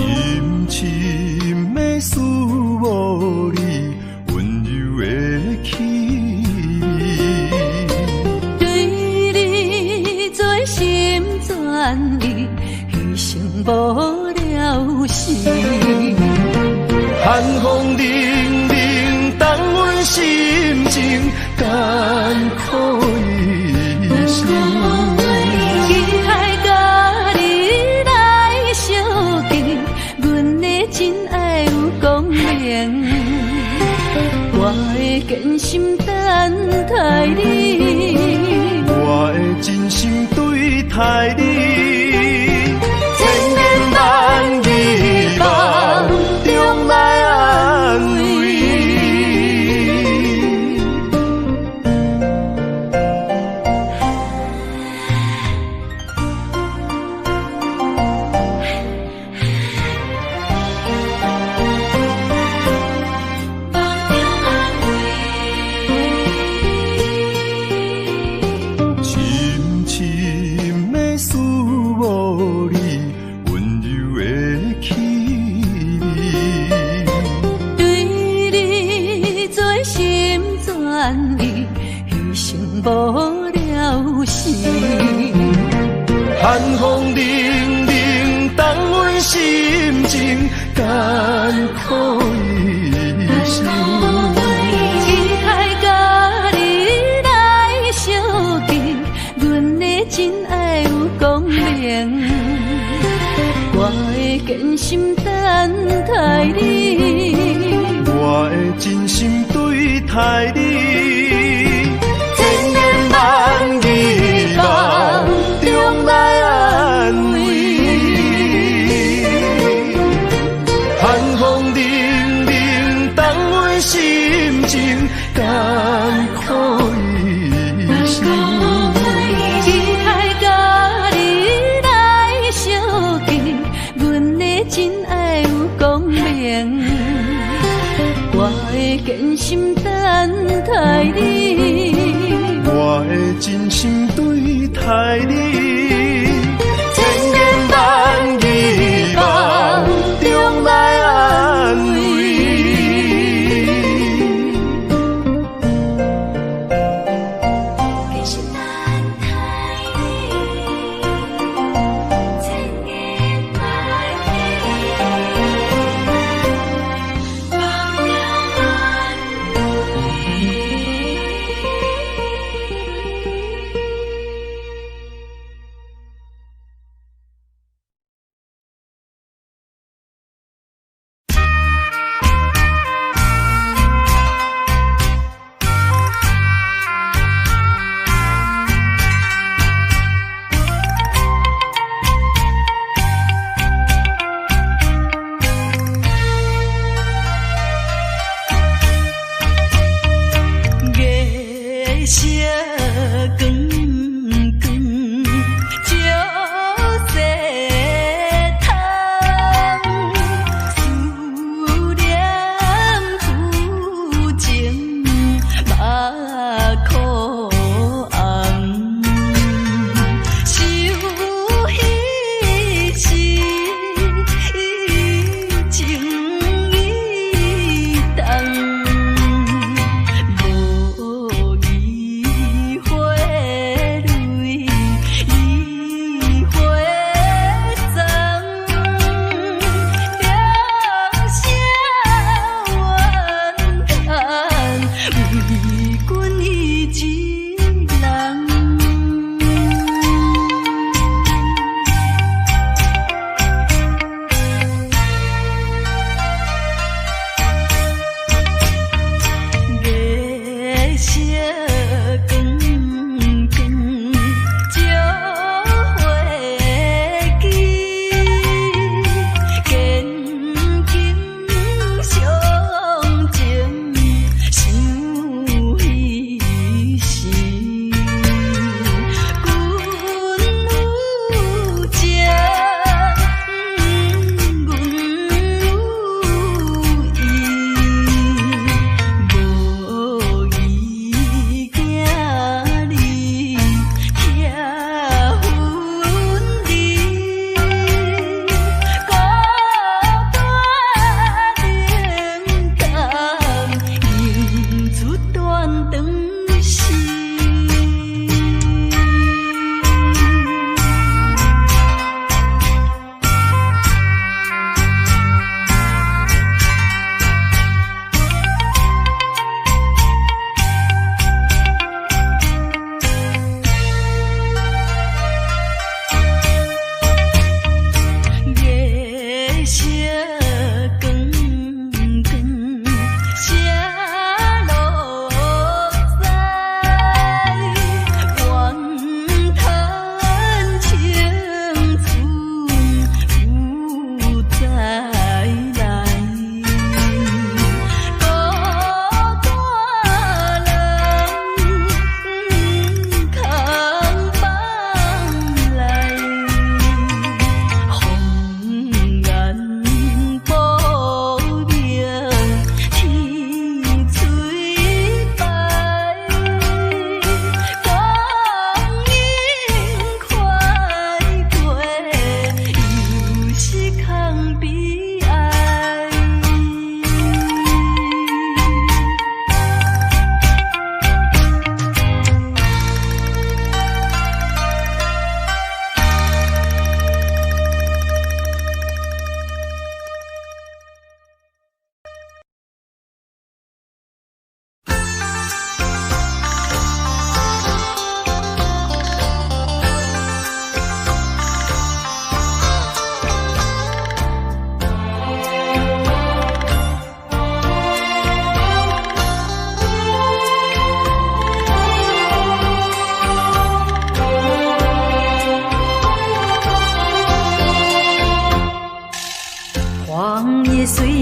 深的思慕你温柔的气味，对你做心全意，牺牲无了时。寒风凛凛，当阮心情艰苦一生。期待甲你来相见，阮的真爱有光明，我会坚心等待你，我会真心对待你，千言万语梦中来安慰。深深的思慕你温柔的气味，对你做心全意，牺牲无了时。寒风凛凛，当阮心情艰苦一生。期待甲你来相见，阮的真爱有光明，我会坚心等待你，我会真心对待你，千言万语梦中来安慰。寒风凛凛，当阮心情艰苦一生。期待甲你来相见，阮的真爱有光明，我会坚心等待你，我会真心对待你，千言万语梦中来安慰。继续等待你，千言万语梦中安慰。 「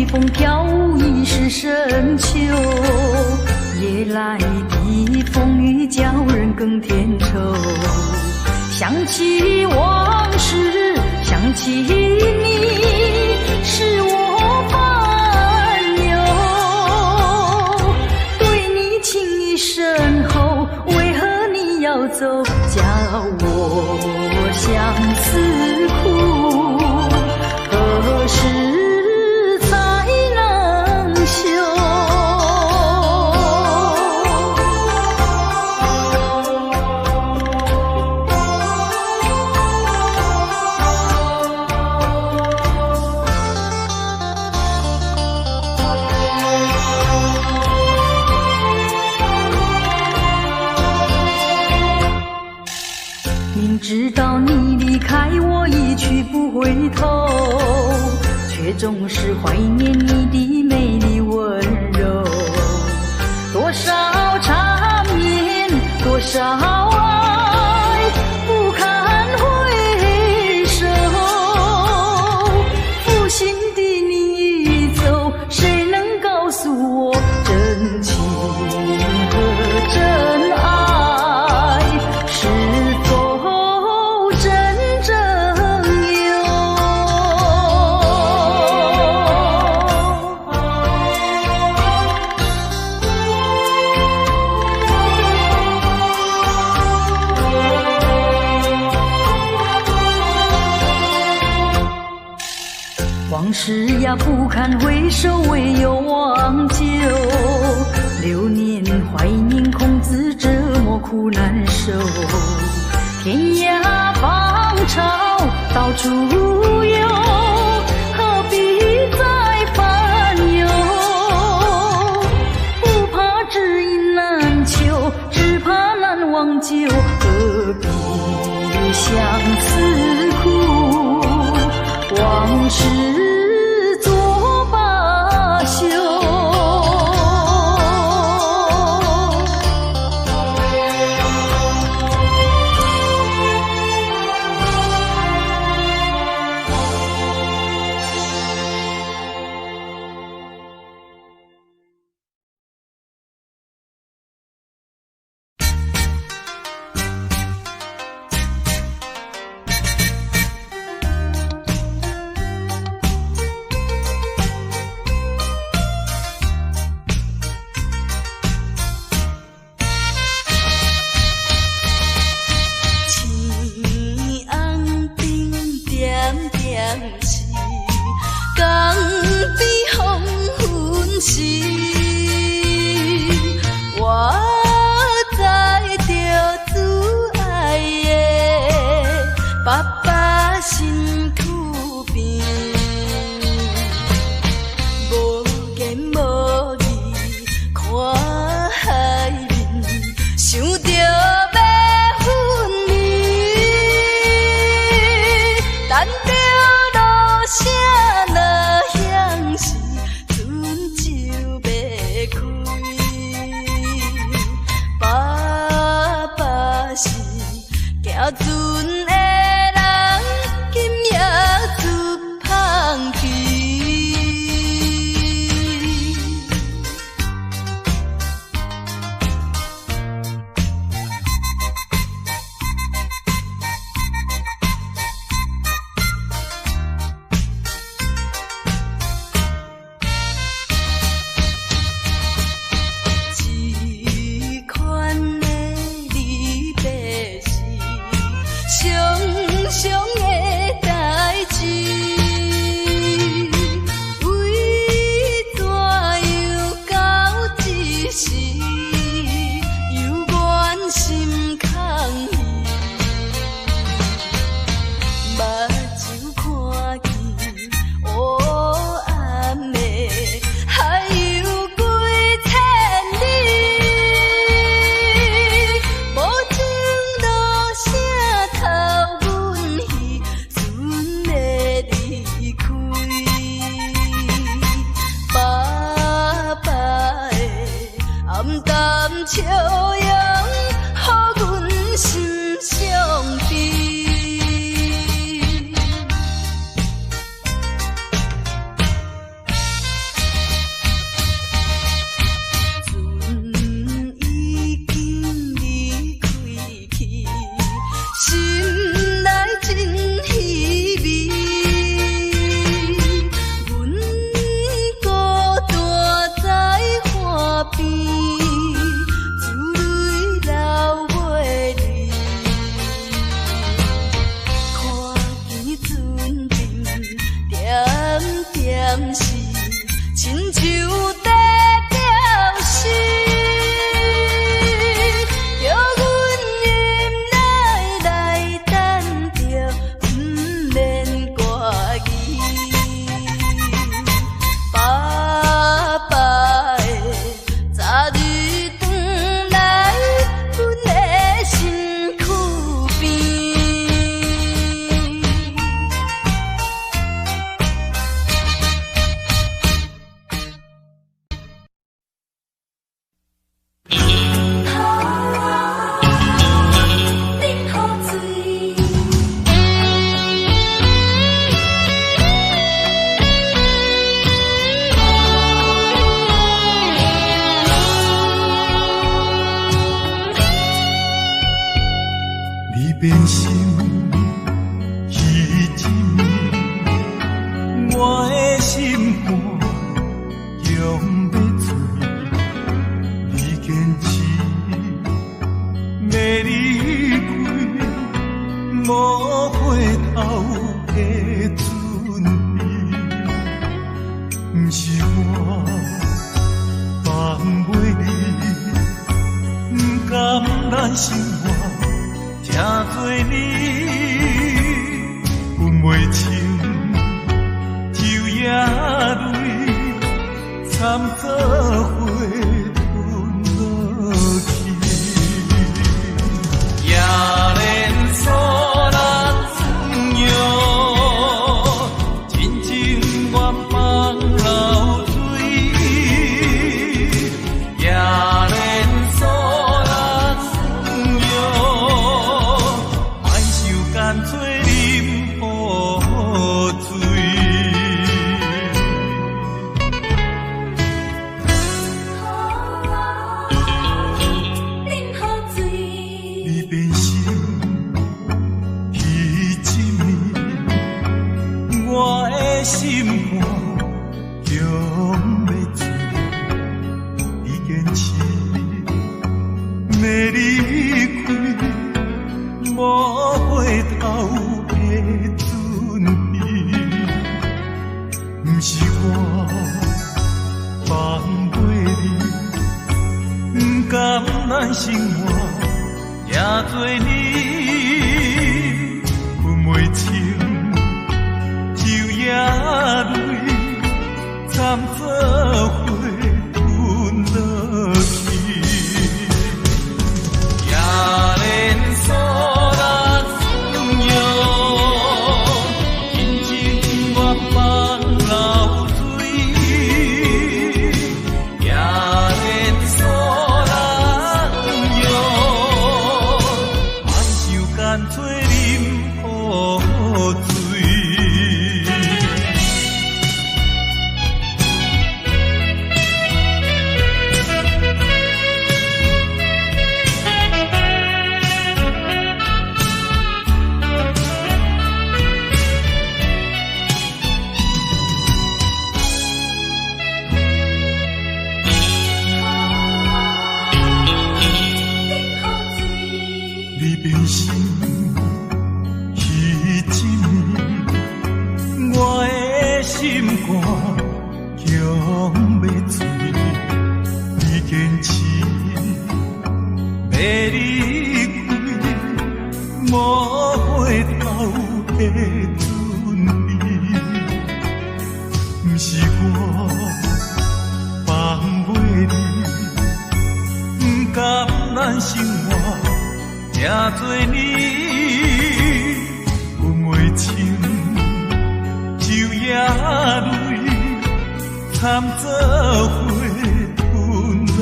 风飘舞已是深秋，夜来的风雨叫人更添愁。想起往事，想起你，是我烦忧。对你情意深厚，为何你要走？叫我相思苦，何时才能休？明知道你离开我一去不回头，却总是怀念你的美丽温柔。多少缠绵，多少爱，不堪回首。负心的你已走，谁能告诉我真情和真爱是否真正有？往事呀不堪回首，唯有忘旧。流年怀念，空自折磨苦难受。天涯芳草到处有，何必再烦忧？不怕知音难求，只怕难忘旧。何必相思苦？往事作罢休。笑容，予阮心伤悲。咱生活正多年，分袂清昼夜泪，惨做伙吞落去。也连锁人自由，真情愿放流水，也连锁人自由，莫受干脆啉雨水。你变心去一暝，我的心肝强要醉，你坚持要离开，无回头的准备，不是我放袂你，不甘咱生活也多年，分袂清昼夜泪，惨做伙吞落去。也连锁人自由，真情愿放流水，也连锁人自由，莫受干脆啉雨水。你变心去一暝，我的心肝强要醉，你坚持要离开，无回头的准备，不是我放袂你，不甘咱生活正多年，分袂清昼夜泪，惨做伙吞落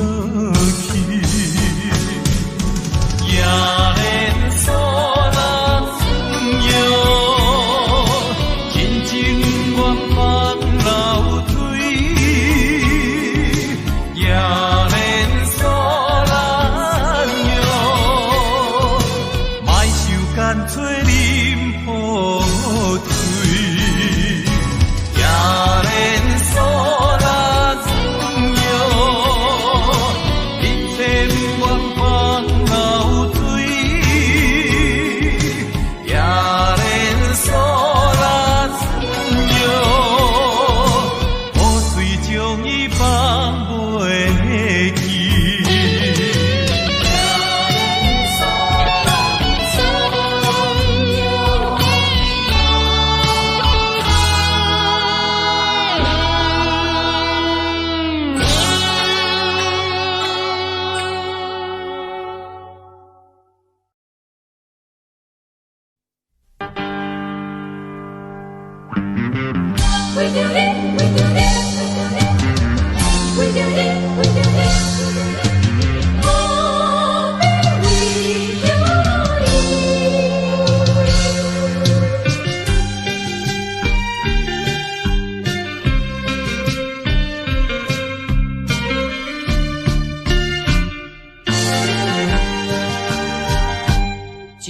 去。也连锁人自由，真情愿放流水，也连锁人由，莫受干脆啉雨水。也连锁人自由，一切不愿放流水，也连锁人自由，雨水将伊放袂去。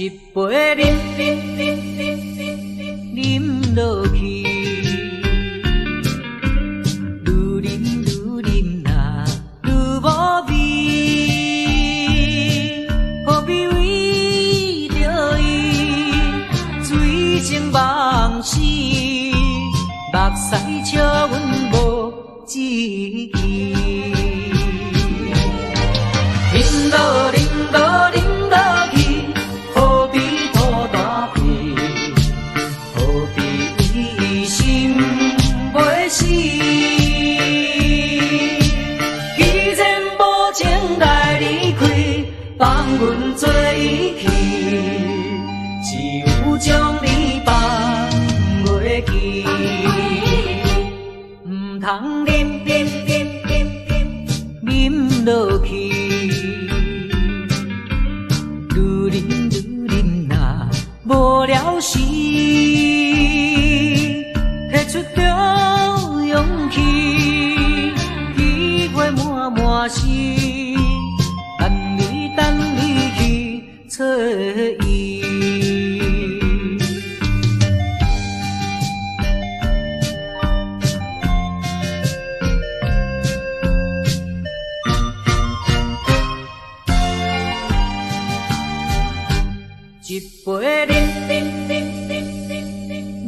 一杯啉落去，愈啉呐愈无味，何必为着伊醉情梦死，目屎笑阮无志气。啉落啉落啉落。通啉落去，愈啉愈啉呐，无了时，摕出着勇气，机会满满是，等你去找伊。一杯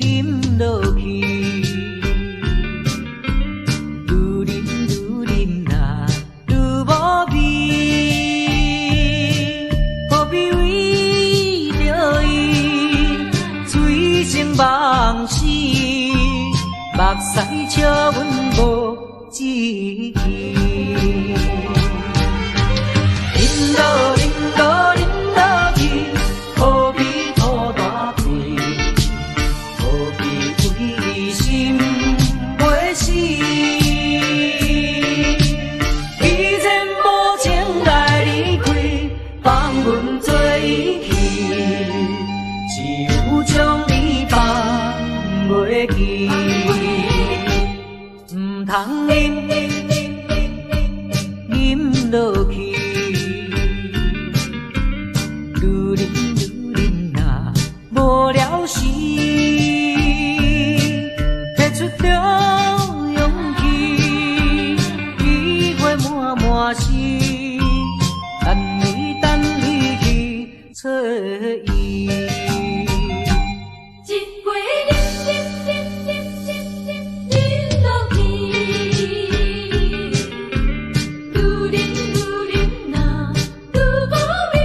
啉落去，愈啉呐，愈无味，何必为着伊醉生梦死？目屎笑阮无志气，啉落啉落啉落去。何必土大开？何必为心袂死？既然无情来离开，放阮做伊去，只有将你放袂记。唔通啉落去。无了时，摕出着勇气，机会满满是，等你去找伊。一杯啉落去，愈啉呐，愈无味。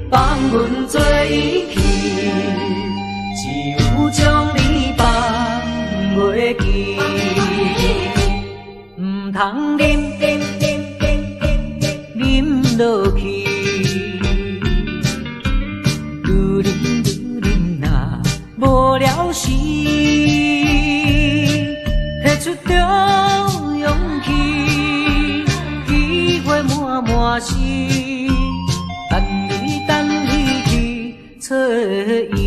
放阮做伊去，只有将你放袂记。唔通啉落去，愈啉呐，无了时，摕出着勇气，机会满满是。等你去找伊。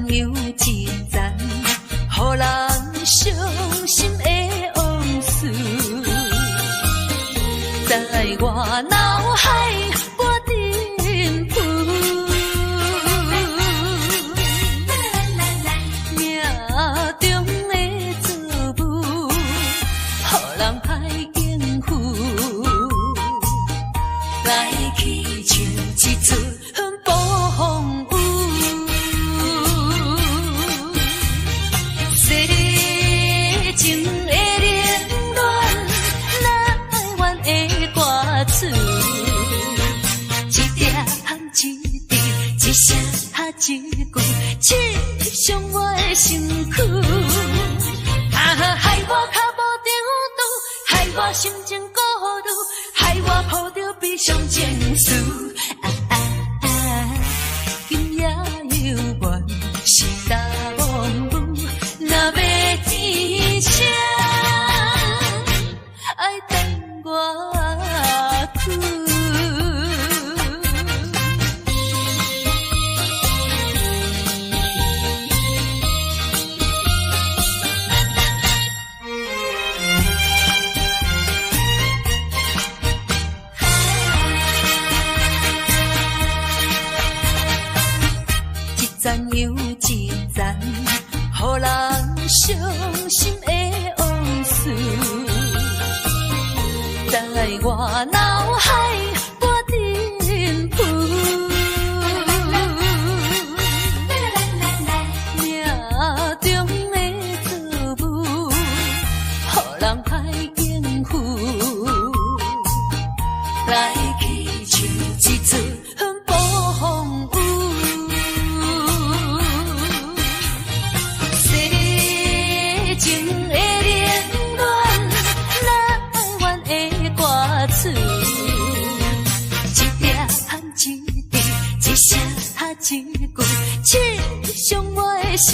又一层，予人伤心的往事，在我脑海不停浮。命中的作物，予人歹应付，来去像一出暴风雨。世情的冷暖，哪会怨的歌词？一点一滴，一声一句，刺伤我的身躯。害我脚无着度，害我心情孤独，害我抱着悲伤情绪。今夜犹原是大梦雨，若要天晴，爱等我去。一层又一层，予人伤心的往事，在我脑海不停浮。命中的作物，予人歹应付，来去像一出暴风雨。情的冷暖，哪会怨的歌词？一点一滴，一声一句，刺伤我的身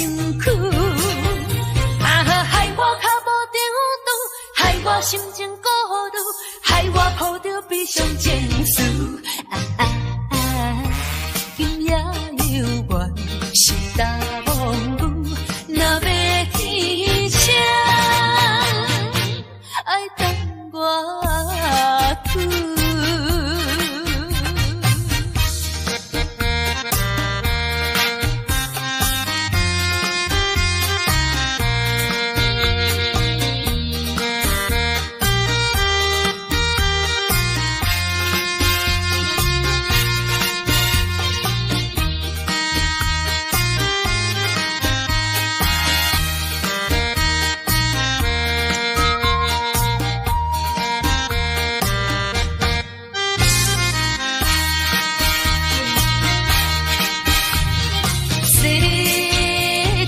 躯。害我脚无着度，害我心情孤独，害我抱着悲伤情绪。今夜犹原是大梦雨，若要天晴，爱等我去。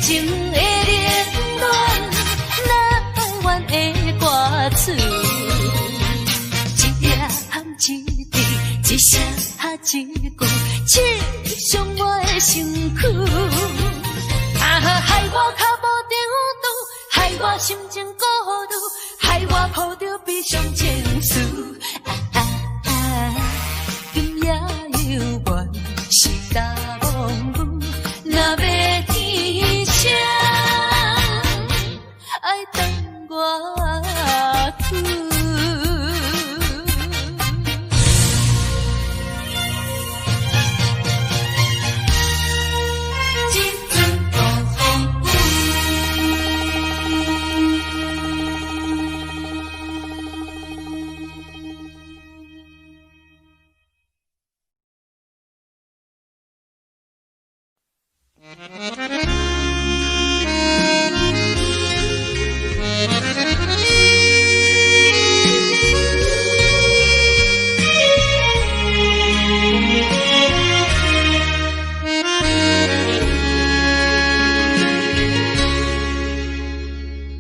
情的冷暖，哪会怨的歌词？一点一滴，一声一句，刺伤我的身躯。害我脚无着度，害我心情孤独，害我抱着悲伤情绪。今夜犹原是大梦雨，若要天晴，爱等我去。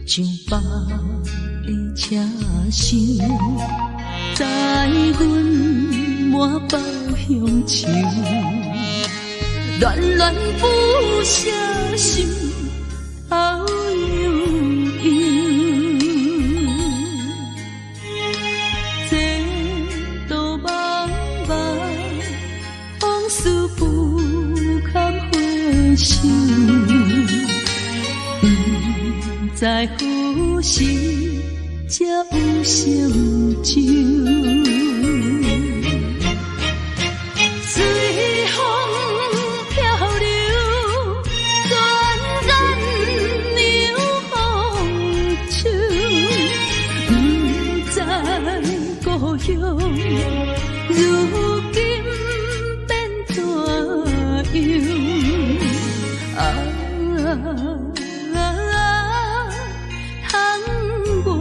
像北的车厢，载阮满北乡愁，恋恋不舍心头悠悠，前途茫茫，往事不堪回首。在呼吸，才有成就。随风漂流，转眼流风手，不知故乡如今变怎样？窗外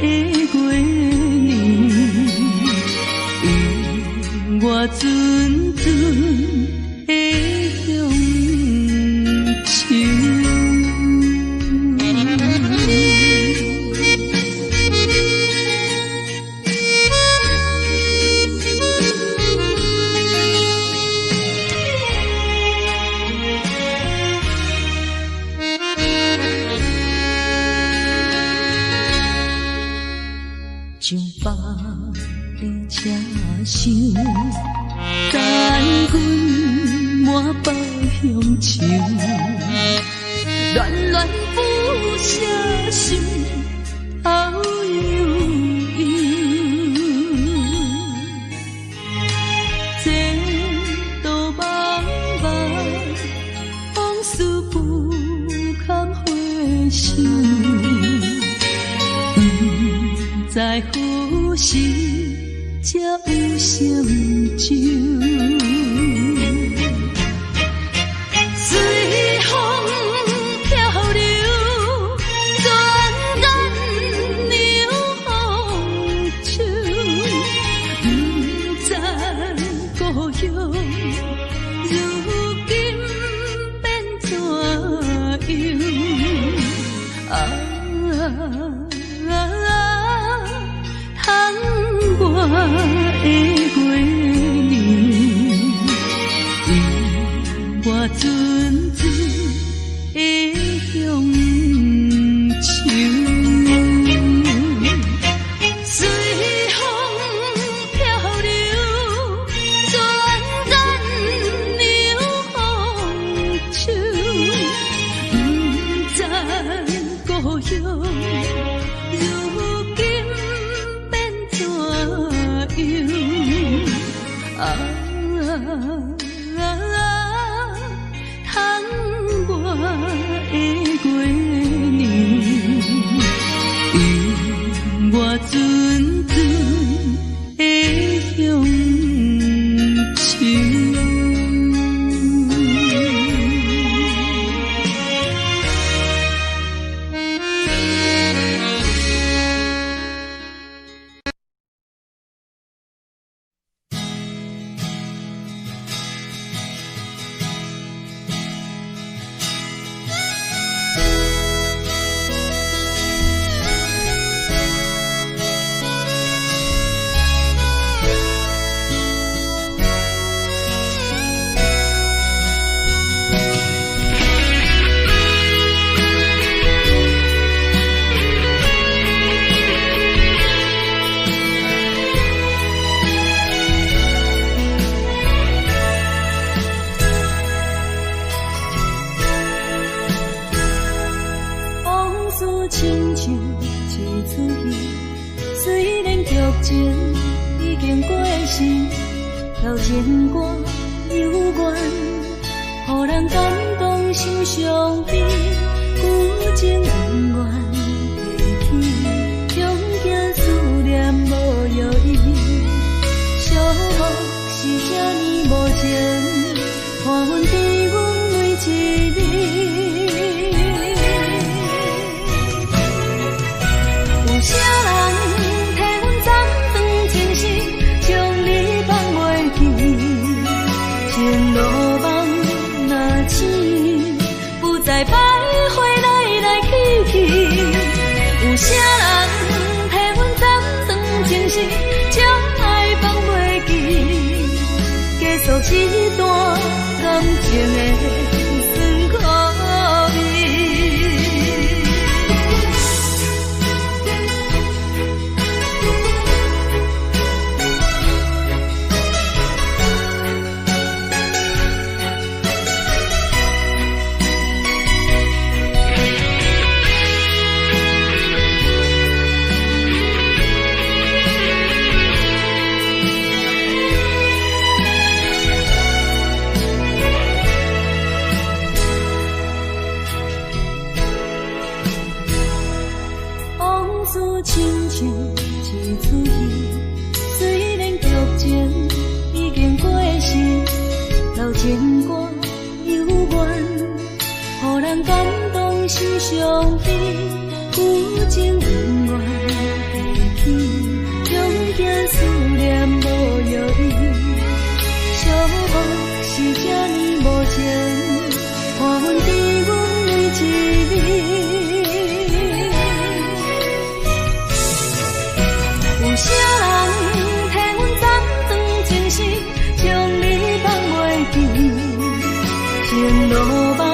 的月亮，我阵阵的乡愁。上北的车厢，等阮满北乡愁，恋恋不舍心，好悠悠。这道茫茫，往事不堪回首。在呼吸，才有成就。随风漂流，转眼流风手，不知故乡如今变怎样？窗外的月亮，我阵阵的乡愁。随风漂流，转眼流风手，不知故乡如今变怎样？窗外的月亮，我阵阵的乡愁。亲像一出戏，虽然剧情已经过时，调情歌悠远，予人感动心伤悲，旧情恩怨提起，终惊思念无药医，寂寞是这呢无情，看阮伫阮每一日。有啥人替阮暂断情丝，将你放袂记？前路梦若醒，不再徘徊来来去去。有啥人替阮暂断情丝，将爱放袂记？结束这段感情的酸苦味。人感动心相依，有情永远记起，中间思念无药医，相逢是这呢无情，看阮伫阮每一日。有啥人替阮斩断情丝，将你放袂记，情路梦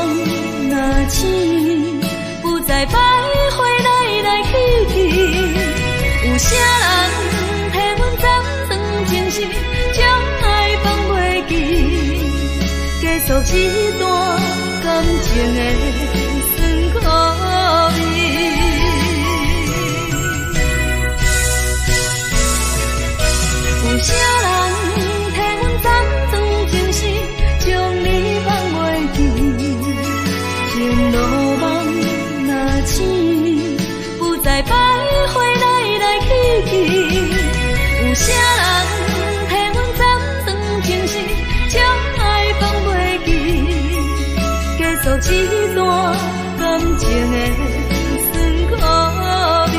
若醒，不再徘徊来来去去。有啥人替阮斩断情丝，将爱放袂记，结束一段感情的酸苦味。有啥人替阮斩断情丝，将你放袂记，情路梦若醒，不再徘徊来来去去。有啥人替阮斩断情丝，将爱放袂记，结束一段感情的酸苦味。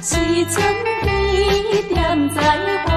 时阵几点在？